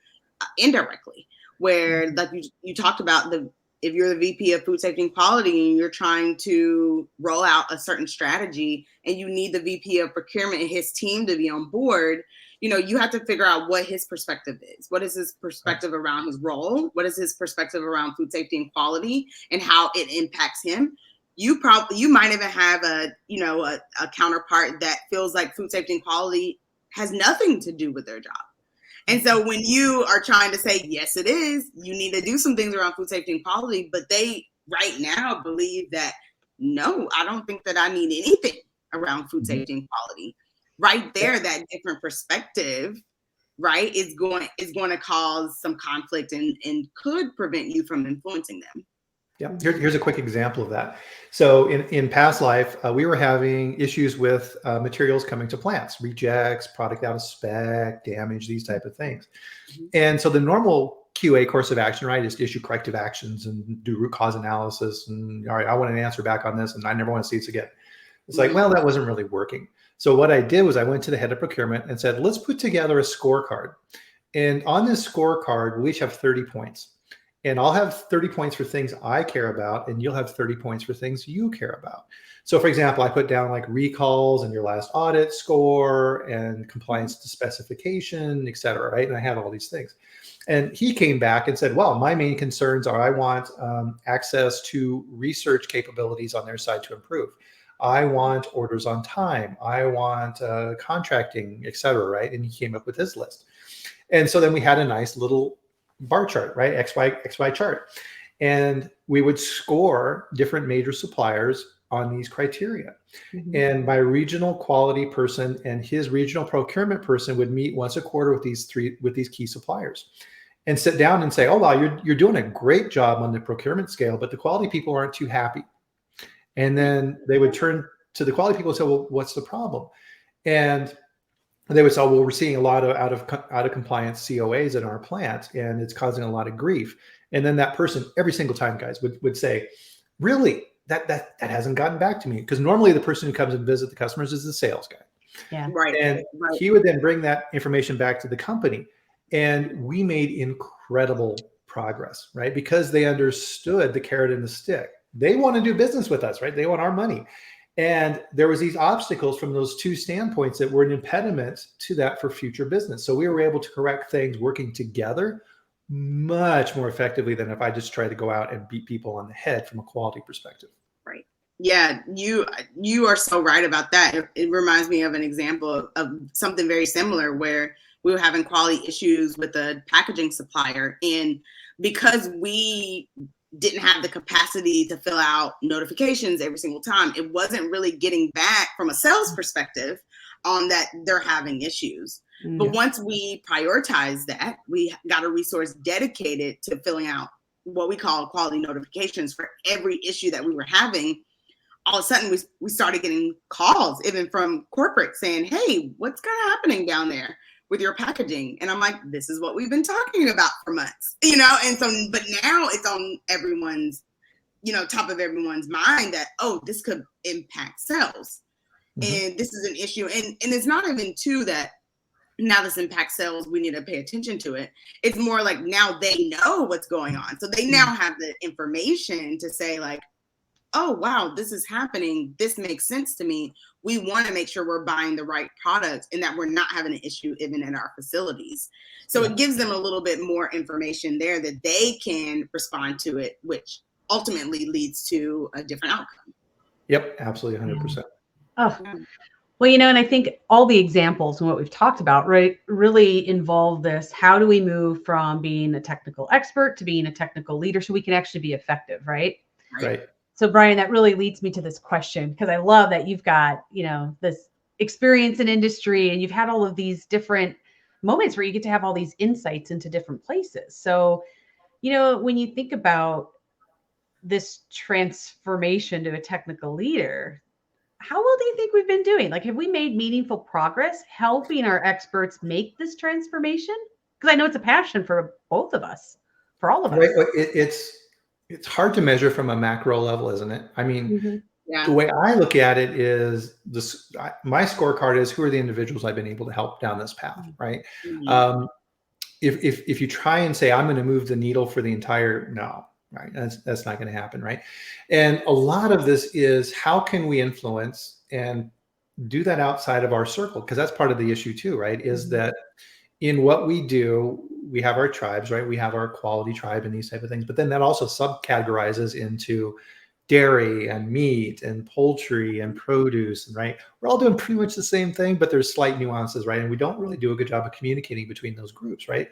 Speaker 2: indirectly, where like you talked about, if you're the VP of food safety and quality and you're trying to roll out a certain strategy and you need the VP of procurement and his team to be on board, you have to figure out what his perspective is. What is his perspective around his role? What is his perspective around food safety and quality and how it impacts him? You might even have a counterpart that feels like food safety and quality has nothing to do with their job. And so when you are trying to say, yes, it is, you need to do some things around food safety and quality, but they right now believe that, no, I don't think that I need anything around food safety and quality. Right there, that different perspective, right, is going to cause some conflict and could prevent you from influencing them.
Speaker 3: Yeah, here's a quick example of that. So in past life, we were having issues with materials coming to plants, rejects, product out of spec, damage, these type of things. And so the normal QA course of action, right, is to issue corrective actions and do root cause analysis. And all right, I want an answer back on this, and I never want to see this again. It's like, well, that wasn't really working. So what I did was I went to the head of procurement and said, let's put together a scorecard. And on this scorecard, we'll each have 30 points. And I'll have 30 points for things I care about, and you'll have 30 points for things you care about. So for example, I put down like recalls and your last audit score and compliance to specification, et cetera, right? And I had all these things. And he came back and said, well, my main concerns are I want access to research capabilities on their side to improve. I want orders on time. I want contracting, et cetera, right? And he came up with his list. And so then we had a nice little bar chart, right? XY chart. And we would score different major suppliers on these criteria. And my regional quality person and his regional procurement person would meet once a quarter with these key suppliers and sit down and say, oh, wow, you're doing a great job on the procurement scale, but the quality people aren't too happy. And then they would turn to the quality people and say, well, what's the problem? And they would say, well, we're seeing a lot of out of compliance COAs in our plant, and it's causing a lot of grief. And then that person, every single time, guys, would say, really, that hasn't gotten back to me. Because normally the person who comes and visits the customers is the sales guy.
Speaker 1: Yeah.
Speaker 2: Right.
Speaker 3: And he would then bring that information back to the company. And we made incredible progress, right? Because they understood the carrot and the stick. They want to do business with us, right? They want our money. And there was these obstacles from those two standpoints that were an impediment to that for future business. So we were able to correct things working together much more effectively than if I just tried to go out and beat people on the head from a quality perspective.
Speaker 2: Right. Yeah, you are so right about that. It reminds me of an example of something very similar where we were having quality issues with a packaging supplier. And because we didn't have the capacity to fill out notifications every single time, it wasn't really getting back from a sales perspective on that they're having issues. But once we prioritized that, we got a resource dedicated to filling out what we call quality notifications for every issue that we were having. All of a sudden we started getting calls even from corporate saying, hey, what's kind of happening down there? with your packaging. And I'm like, this is what we've been talking about for months, you know? And so, but now it's on everyone's, you know, top of everyone's mind that, oh, this could impact sales. And this is an issue. And it's not even too that now this impacts sales, we need to pay attention to it. It's more like now they know what's going on. So they now have the information to say like, oh, wow, this is happening. This makes sense to me. We want to make sure we're buying the right products and that we're not having an issue even in our facilities. So it gives them a little bit more information there that they can respond to it, which ultimately leads to a different outcome.
Speaker 3: Yep, absolutely, 100%.
Speaker 1: Oh, well, you know, and I think all the examples and what we've talked about, right, really involve this. How do we move from being a technical expert to being a technical leader so we can actually be effective, right?
Speaker 3: Right.
Speaker 1: So, Bryan, that really leads me to this question, because I love that you've got, you know, this experience in industry and you've had all of these different moments where you get to have all these insights into different places. So, you know, when you think about this transformation to a technical leader, how well do you think we've been doing? Like, have we made meaningful progress helping our experts make this transformation? Because I know it's a passion for both of us, for all of us.
Speaker 3: Right. It's hard to measure from a macro level, isn't it? I mean, the way I look at it is this: my scorecard is who are the individuals I've been able to help down this path, right? If you try and say I'm going to move the needle for the entire, no, right? That's not going to happen, right? And a lot of this is how can we influence and do that outside of our circle? Because that's part of the issue too, right? Is that in what we do, we have our tribes, right? We have our quality tribe and these type of things, but then that also subcategorizes into dairy and meat and poultry and produce, right? We're all doing pretty much the same thing, but there's slight nuances, right? And we don't really do a good job of communicating between those groups, right?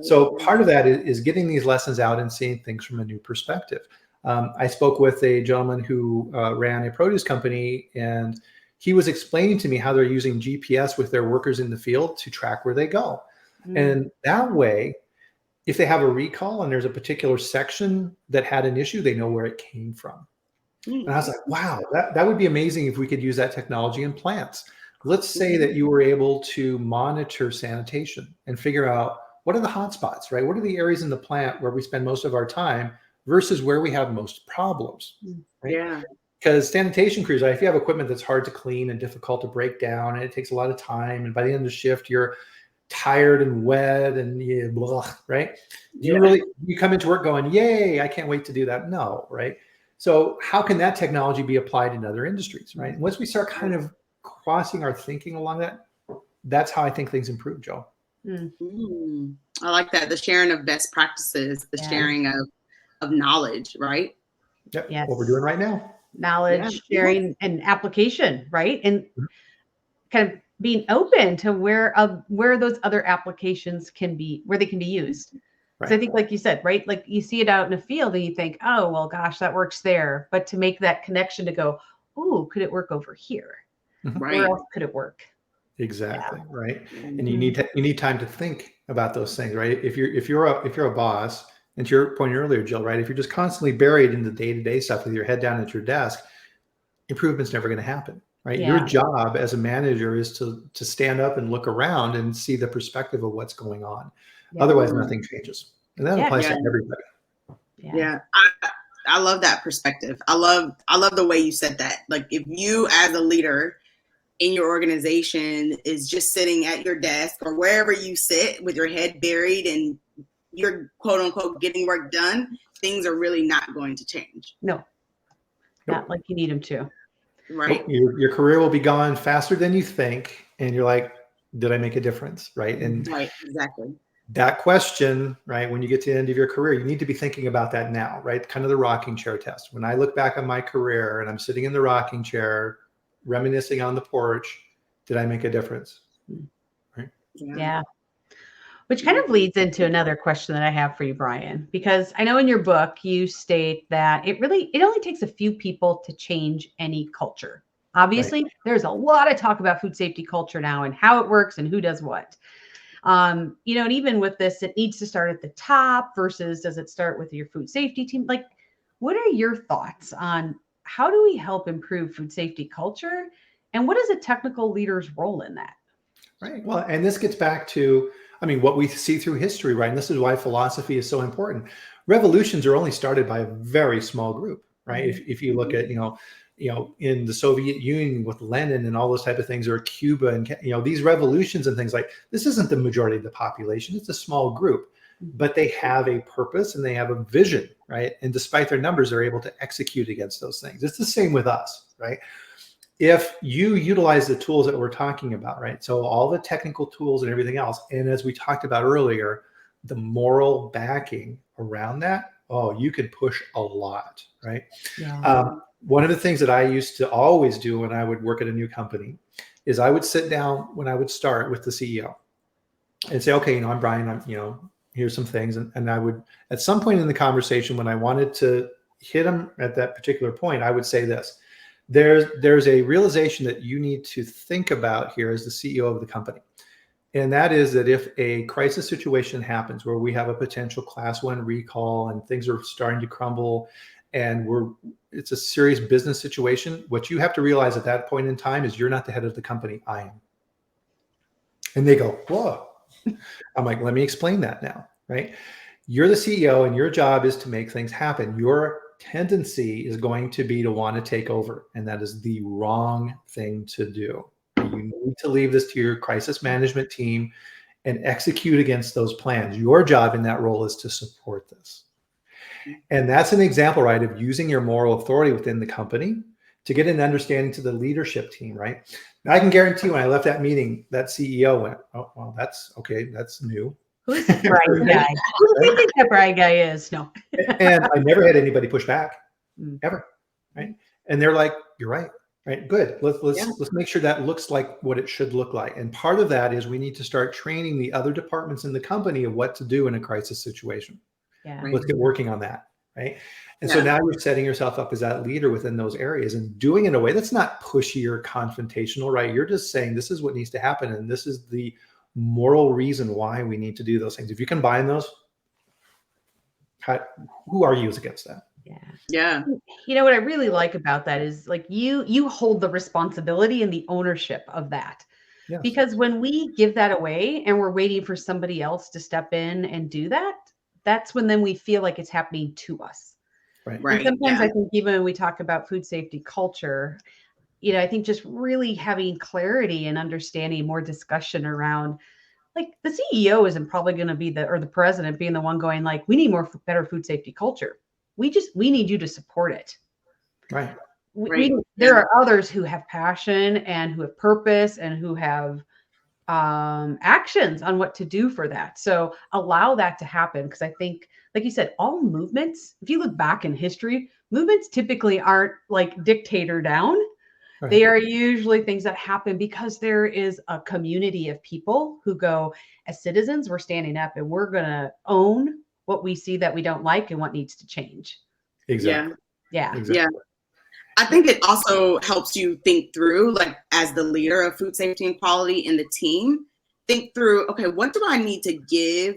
Speaker 3: So part of that is getting these lessons out and seeing things from a new perspective. I spoke with a gentleman who ran a produce company, and he was explaining to me how they're using GPS with their workers in the field to track where they go. And that way, if they have a recall and there's a particular section that had an issue, they know where it came from. And I was like, wow, that would be amazing if we could use that technology in plants. Let's say that you were able to monitor sanitation and figure out what are the hot spots, right? What are the areas in the plant where we spend most of our time versus where we have most problems, right?
Speaker 2: Yeah.
Speaker 3: Because sanitation crews, right, if you have equipment that's hard to clean and difficult to break down, and it takes a lot of time, and by the end of the shift, you're tired and wet and blah, right? You come into work going, yay, I can't wait to do that. No, right? So how can that technology be applied in other industries, right? And once we start kind of crossing our thinking along that, that's how I think things improve, Joe.
Speaker 2: I like that. The sharing of best practices, the sharing of knowledge, right?
Speaker 3: Yep. Yes. What we're doing right now.
Speaker 1: Knowledge sharing and application, right? And kind of being open to where those other applications can be, where they can be used. So I think, like you said, right? Like you see it out in the field and you think, oh, well, gosh, that works there. But to make that connection to go, oh, could it work over here? Where else could it work?
Speaker 3: Exactly. Right. And you need time to think about those things, right? If you're a boss, and to your point earlier, Jill, right? If you're just constantly buried in the day-to-day stuff with your head down at your desk, improvement's never going to happen, right? Your job as a manager is to stand up and look around and see the perspective of what's going on. Otherwise, nothing changes. And that applies to everybody.
Speaker 2: I love that perspective. I love the way you said that. Like if you as a leader in your organization is just sitting at your desk or wherever you sit with your head buried and you're quote unquote getting work done, things are really not going to change.
Speaker 1: No, not like you need them to.
Speaker 2: Right.
Speaker 3: Your career will be gone faster than you think. And you're like, did I make a difference? Right. And
Speaker 2: exactly.
Speaker 3: That question, right, when you get to the end of your career, you need to be thinking about that now, right? Kind of the rocking chair test. When I look back on my career and I'm sitting in the rocking chair, reminiscing on the porch, did I make a difference? Right?
Speaker 1: Yeah. Which kind of leads into another question that I have for you, Bryan, because I know in your book, you state that it only takes a few people to change any culture. Obviously, there's a lot of talk about food safety culture now and how it works and who does what. And even with this, it needs to start at the top versus does it start with your food safety team? Like, what are your thoughts on how do we help improve food safety culture? And what is a technical leader's role in that?
Speaker 3: Right. Well, and this gets back to, I mean, what we see through history, right? And this is why philosophy is so important. Revolutions are only started by a very small group, right? If you look at, in the Soviet Union with Lenin and all those type of things, or Cuba and, these revolutions and things like this isn't the majority of the population. It's a small group, but they have a purpose and they have a vision, right? And despite their numbers, they're able to execute against those things. It's the same with us, right? If you utilize the tools that we're talking about, right? So all the technical tools and everything else, and as we talked about earlier, the moral backing around that, oh, you can push a lot, right?
Speaker 1: Yeah.
Speaker 3: One of the things that I used to always do when I would work at a new company is I would sit down when I would start with the CEO and say, okay, I'm Bryan, here's some things. And I would, at some point in the conversation, when I wanted to hit them at that particular point, I would say this. There's a realization that you need to think about here as the CEO of the company. And that is that if a crisis situation happens where we have a potential class 1 recall and things are starting to crumble and it's a serious business situation, what you have to realize at that point in time is you're not the head of the company, I am. And they go, whoa. I'm like, let me explain that now, right? You're the CEO and your job is to make things happen. Your tendency is going to be to want to take over. And that is the wrong thing to do. You need to leave this to your crisis management team and execute against those plans. Your job in that role is to support this. And that's an example, right, of using your moral authority within the company to get an understanding to the leadership team, right? Now, I can guarantee when I left that meeting, that CEO went, oh, well, that's okay. That's new.
Speaker 1: Who's the Bryan guy? Who do you think that Bryan guy is? No.
Speaker 3: And I never had anybody push back, ever, right? And they're like, you're right, right? Good. Let's make sure that looks like what it should look like. And part of that is we need to start training the other departments in the company of what to do in a crisis situation.
Speaker 1: Yeah.
Speaker 3: Let's get working on that, right? And so now you're setting yourself up as that leader within those areas and doing it in a way that's not pushy or confrontational, right? You're just saying this is what needs to happen, and this is the moral reason why we need to do those things. If you combine those, who argues against that?
Speaker 2: Yeah.
Speaker 1: What I really like about that is like you hold the responsibility and the ownership of that. Yes. Because when we give that away and we're waiting for somebody else to step in and do that, that's when then we feel like it's happening to us.
Speaker 2: Right.
Speaker 1: And sometimes I think even when we talk about food safety culture, I think just really having clarity and understanding, more discussion around, like, the CEO isn't probably going to be the president being the one going like, we need better food safety culture. We need you to support it.
Speaker 3: Right.
Speaker 1: There are others who have passion and who have purpose and who have actions on what to do for that. So allow that to happen. Because I think, like you said, all movements, if you look back in history, movements typically aren't like dictator down. Right. They are usually things that happen because there is a community of people who go, as citizens, we're standing up and we're going to own what we see that we don't like and what needs to change.
Speaker 3: Exactly.
Speaker 1: Yeah.
Speaker 3: Exactly.
Speaker 2: Yeah. I think it also helps you think through, like, as the leader of food safety and quality in the team, think through, okay, what do I need to give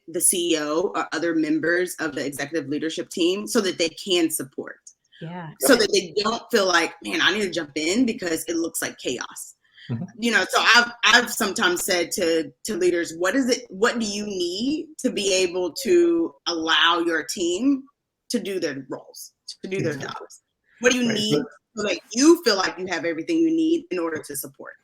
Speaker 2: the CEO or other members of the executive leadership team so that they can support?
Speaker 1: Yeah.
Speaker 2: So that they don't feel like, man, I need to jump in because it looks like chaos.
Speaker 3: Mm-hmm.
Speaker 2: So I've sometimes said to leaders, what do you need to be able to allow your team to do their roles, to do their jobs? What do you need so that you feel like you have everything you need in order to support?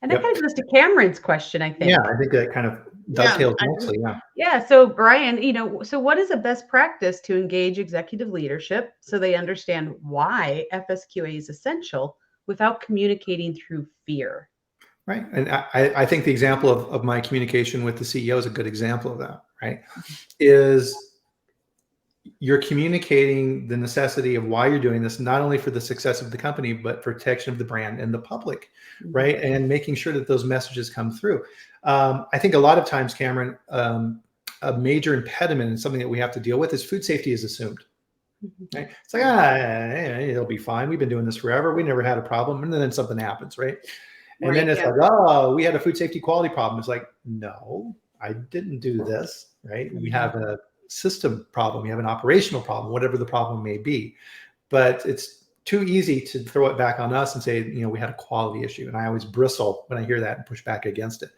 Speaker 1: And that kind of goes to Cameron's question, I think.
Speaker 3: Yeah, I think that kind of dovetails nicely.
Speaker 1: Yeah. So Bryan, so what is a best practice to engage executive leadership so they understand why FSQA is essential without communicating through fear?
Speaker 3: Right. And I think the example of my communication with the CEO is a good example of that, right? Is you're communicating the necessity of why you're doing this, not only for the success of the company, but protection of the brand and the public, right? And making sure that those messages come through. I think a lot of times, Cameron, a major impediment and something that we have to deal with is food safety is assumed. Right? It's like, it'll be fine. We've been doing this forever. We never had a problem. And then something happens, right? And then it's like, oh, we had a food safety quality problem. It's like, no, I didn't do this, right? We have a system problem. We have an operational problem, whatever the problem may be. But it's too easy to throw it back on us and say, we had a quality issue. And I always bristle when I hear that and push back against it,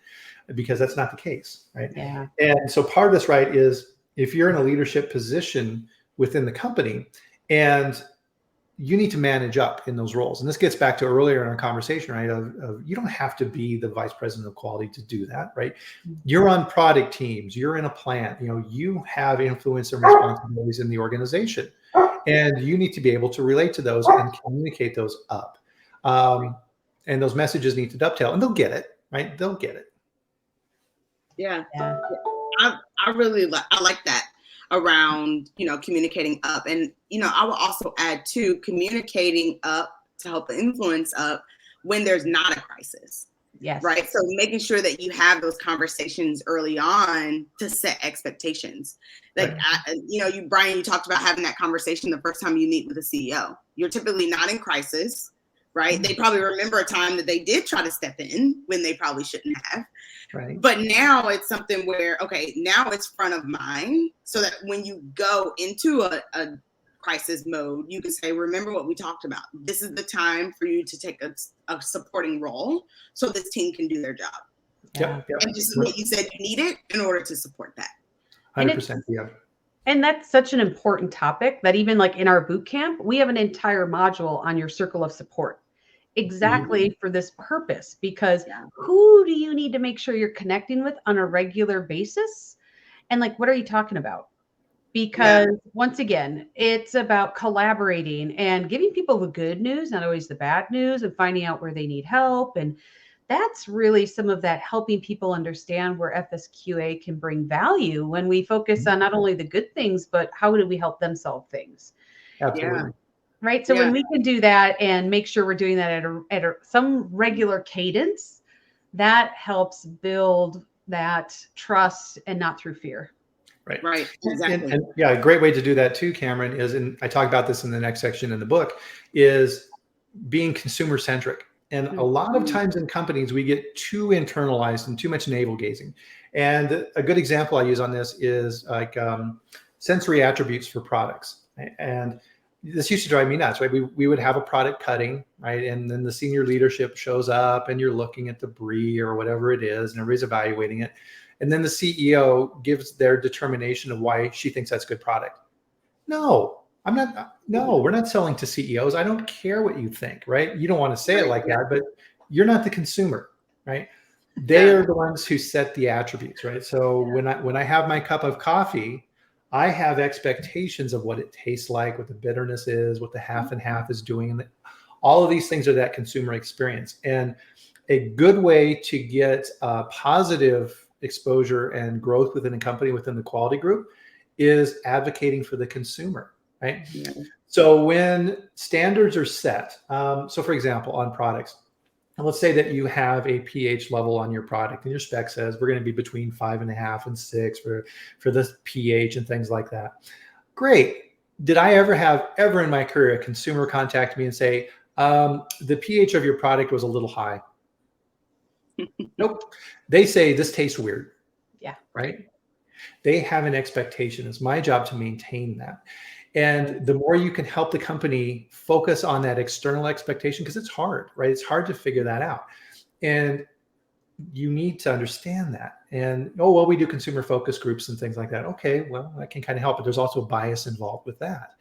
Speaker 3: because that's not the case, right?
Speaker 1: Yeah.
Speaker 3: And so part of this, right, is if you're in a leadership position within the company and you need to manage up in those roles. And this gets back to earlier in our conversation, right? Of you don't have to be the vice president of quality to do that, right? You're on product teams, you're in a plant, you have influence and responsibilities in the organization, and you need to be able to relate to those and communicate those up. And those messages need to dovetail, and they'll get it, right? They'll get it.
Speaker 2: Yeah. I really like that around, communicating up. And, I will also add to communicating up to help influence up when there's not a crisis.
Speaker 1: Yes.
Speaker 2: Right. So making sure that you have those conversations early on to set expectations. Like,
Speaker 3: Right.
Speaker 2: Bryan, you talked about having that conversation the first time you meet with a CEO. You're typically not in crisis, right?
Speaker 3: Mm-hmm.
Speaker 2: They probably remember a time that they did try to step in when they probably shouldn't have.
Speaker 3: Right.
Speaker 2: But now it's something where, okay, now it's front of mind, so that when you go into a crisis mode, you can say, remember what we talked about. This is the time for you to take a supporting role so this team can do their job.
Speaker 3: Yep.
Speaker 2: And this is what you said you needed in order to support that.
Speaker 3: 100%. Yeah.
Speaker 1: And that's such an important topic that even like in our boot camp, we have an entire module on your circle of support. Exactly for this purpose, because who do you need to make sure you're connecting with on a regular basis? And like, what are you talking about? Because once again, it's about collaborating and giving people the good news, not always the bad news, and finding out where they need help. And that's really some of that, helping people understand where FSQA can bring value when we focus on not only the good things, but how do we help them solve things?
Speaker 3: Absolutely.
Speaker 1: Right. So when we can do that and make sure we're doing that at some regular cadence, that helps build that trust and not through fear.
Speaker 3: Right.
Speaker 2: Right. Exactly.
Speaker 3: And a great way to do that too, Cameron, is, and I talk about this in the next section in the book, is being consumer centric. And a lot of times in companies, we get too internalized and too much navel gazing. And a good example I use on this is like sensory attributes for products. And this used to drive me nuts, right? We would have a product cutting, right? And then the senior leadership shows up and you're looking at the brie or whatever it is, and everybody's evaluating it. And then the CEO gives their determination of why she thinks that's good product. No, we're not selling to CEOs. I don't care what you think, right? You don't want to say it like that, but you're not the consumer, right? They are the ones who set the attributes, right? So when I have my cup of coffee, I have expectations of what it tastes like, what the bitterness is, what the half and half is doing. And all of these things are that consumer experience. And a good way to get positive exposure and growth within a company, within the quality group, is advocating for the consumer, right? Yeah. So when standards are set, so for example, on products, and let's say that you have a pH level on your product and your spec says we're going to be between 5.5 and 6 for the pH and things like that. Great. Did I ever in my career, a consumer contact me and say, the pH of your product was a little high? Nope. They say this tastes weird.
Speaker 1: Yeah.
Speaker 3: Right. They have an expectation. It's my job to maintain that. And the more you can help the company focus on that external expectation, because it's hard, right? It's hard to figure that out. And you need to understand that. And, we do consumer focus groups and things like that. Okay, well, that can kind of help, but there's also bias involved with that.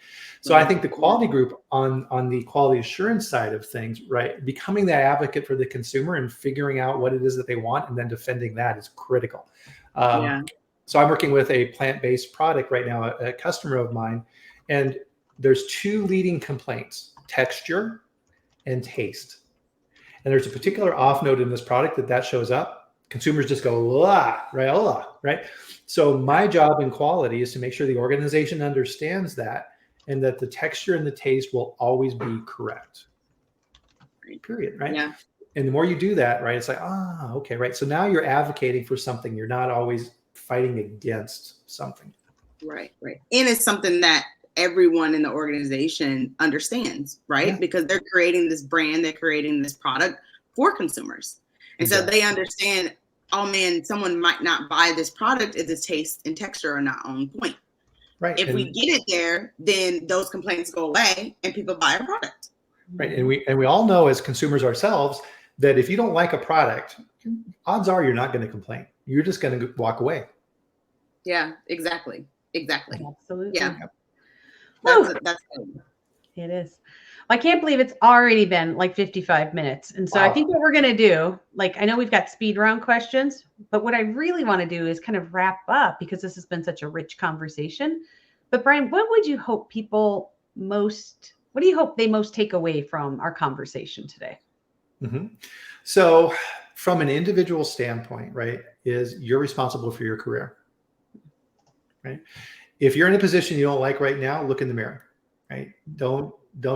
Speaker 3: So I think the quality group on the quality assurance side of things, right, becoming that advocate for the consumer and figuring out what it is that they want and then defending that is critical. So I'm working with a plant-based product right now, a customer of mine, and there's two leading complaints: texture and taste. And there's a particular off note in this product that shows up. Consumers just go, right? So my job in quality is to make sure the organization understands that, and that the texture and the taste will always be correct. Period, right?
Speaker 2: Yeah.
Speaker 3: And the more you do that, right, it's like, okay, right. So now you're advocating for something. You're not always fighting against something.
Speaker 2: Right. And it's something that everyone in the organization understands, right? Yeah. Because they're creating this brand, they're creating this product for consumers. And so they understand, oh man, someone might not buy this product if the taste and texture are not on point.
Speaker 3: Right.
Speaker 2: If we get it there, then those complaints go away and people buy our product.
Speaker 3: right? And we all know as consumers ourselves that if you don't like a product, odds are you're not going to complain. You're just going to walk away.
Speaker 2: Yeah, exactly.
Speaker 1: Absolutely.
Speaker 2: Yeah.
Speaker 1: Whew.
Speaker 2: That's good.
Speaker 1: It is. I can't believe it's already been like 55 minutes. And so I think what we're going to do, like, I know we've got speed round questions, but what I really want to do is kind of wrap up because this has been such a rich conversation. But Bryan, what do you hope they most take away from our conversation today?
Speaker 3: Mm-hmm. So from an individual standpoint, right, is you're responsible for your career, right? If you're in a position you don't like right now, look in the mirror, right? Don't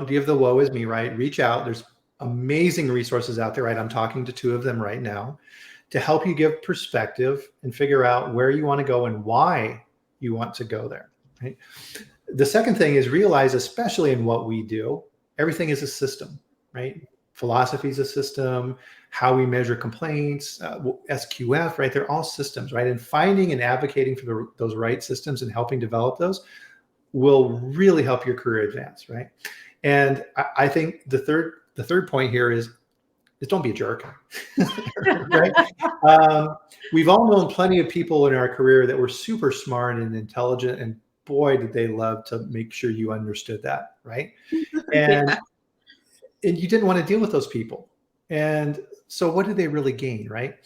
Speaker 3: give the woe is me, right? Reach out. There's amazing resources out there, right? I'm talking to 2 of them right now to help you give perspective and figure out where you want to go and why you want to go there, right? The second thing is realize, especially in what we do, everything is a system, right? Philosophy is a system, how we measure complaints, SQF, right? They're all systems, right? And finding and advocating for those right systems and helping develop those will really help your career advance, right? And I think the third point here is don't be a jerk, right? We've all known plenty of people in our career that were super smart and intelligent, and boy, did they love to make sure you understood that, right? And and you didn't want to deal with those people. And so what did they really gain, right?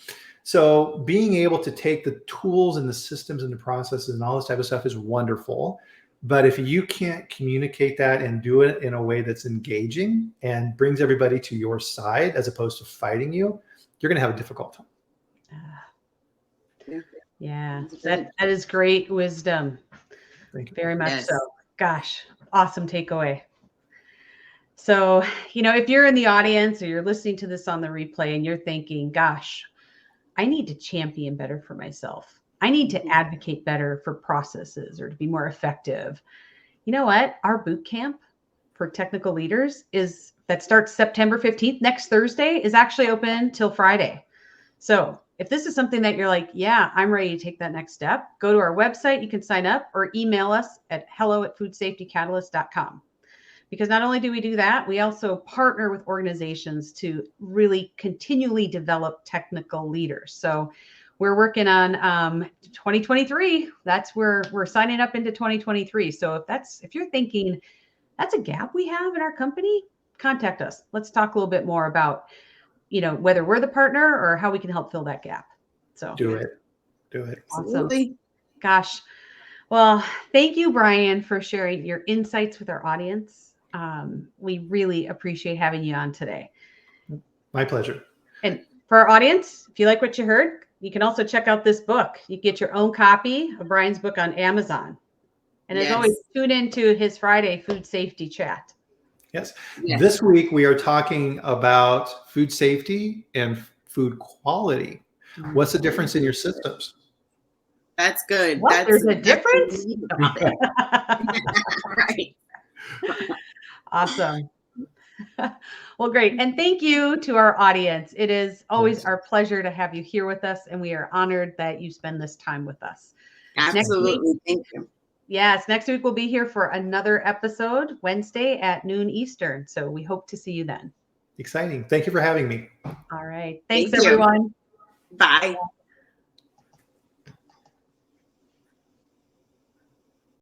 Speaker 3: So being able to take the tools and the systems and the processes and all this type of stuff is wonderful. But if you can't communicate that and do it in a way that's engaging and brings everybody to your side as opposed to fighting you, you're going to have a difficult time.
Speaker 1: Yeah, that is great wisdom.
Speaker 3: Thank you.
Speaker 1: Very much so. Gosh, awesome takeaway. So, if you're in the audience or you're listening to this on the replay and you're thinking, gosh, I need to champion better for myself. I need to advocate better for processes or to be more effective. You know what? Our boot camp for technical leaders that starts September 15th, next Thursday, is actually open till Friday. So if this is something that you're like, yeah, I'm ready to take that next step, go to our website. You can sign up or email us at hello@foodsafetykatalyst.com. Because not only do we do that, we also partner with organizations to really continually develop technical leaders. So we're working on 2023. That's where we're signing up into 2023. So if you're thinking that's a gap we have in our company, contact us. Let's talk a little bit more about, whether we're the partner or how we can help fill that gap. So
Speaker 3: do it.
Speaker 1: Awesome.
Speaker 2: Absolutely.
Speaker 1: Gosh. Well, thank you, Bryan, for sharing your insights with our audience. We really appreciate having you on today.
Speaker 3: My pleasure.
Speaker 1: And for our audience, if you like what you heard, you can also check out this book. You get your own copy of Bryan's book on Amazon. And as always, tune into his Friday food safety chat.
Speaker 3: Yes. This week we are talking about food safety and food quality. What's the difference in your systems?
Speaker 2: That's good.
Speaker 1: There's a difference?
Speaker 2: Right.
Speaker 1: Awesome. Well, great. And thank you to our audience. It is always our pleasure to have you here with us, and we are honored that you spend this time with us.
Speaker 2: Absolutely. Thank you.
Speaker 1: Yes, next week we'll be here for another episode, Wednesday at noon Eastern. So we hope to see you then.
Speaker 3: Exciting. Thank you for having me.
Speaker 1: All right. Thanks, everyone.
Speaker 2: Bye.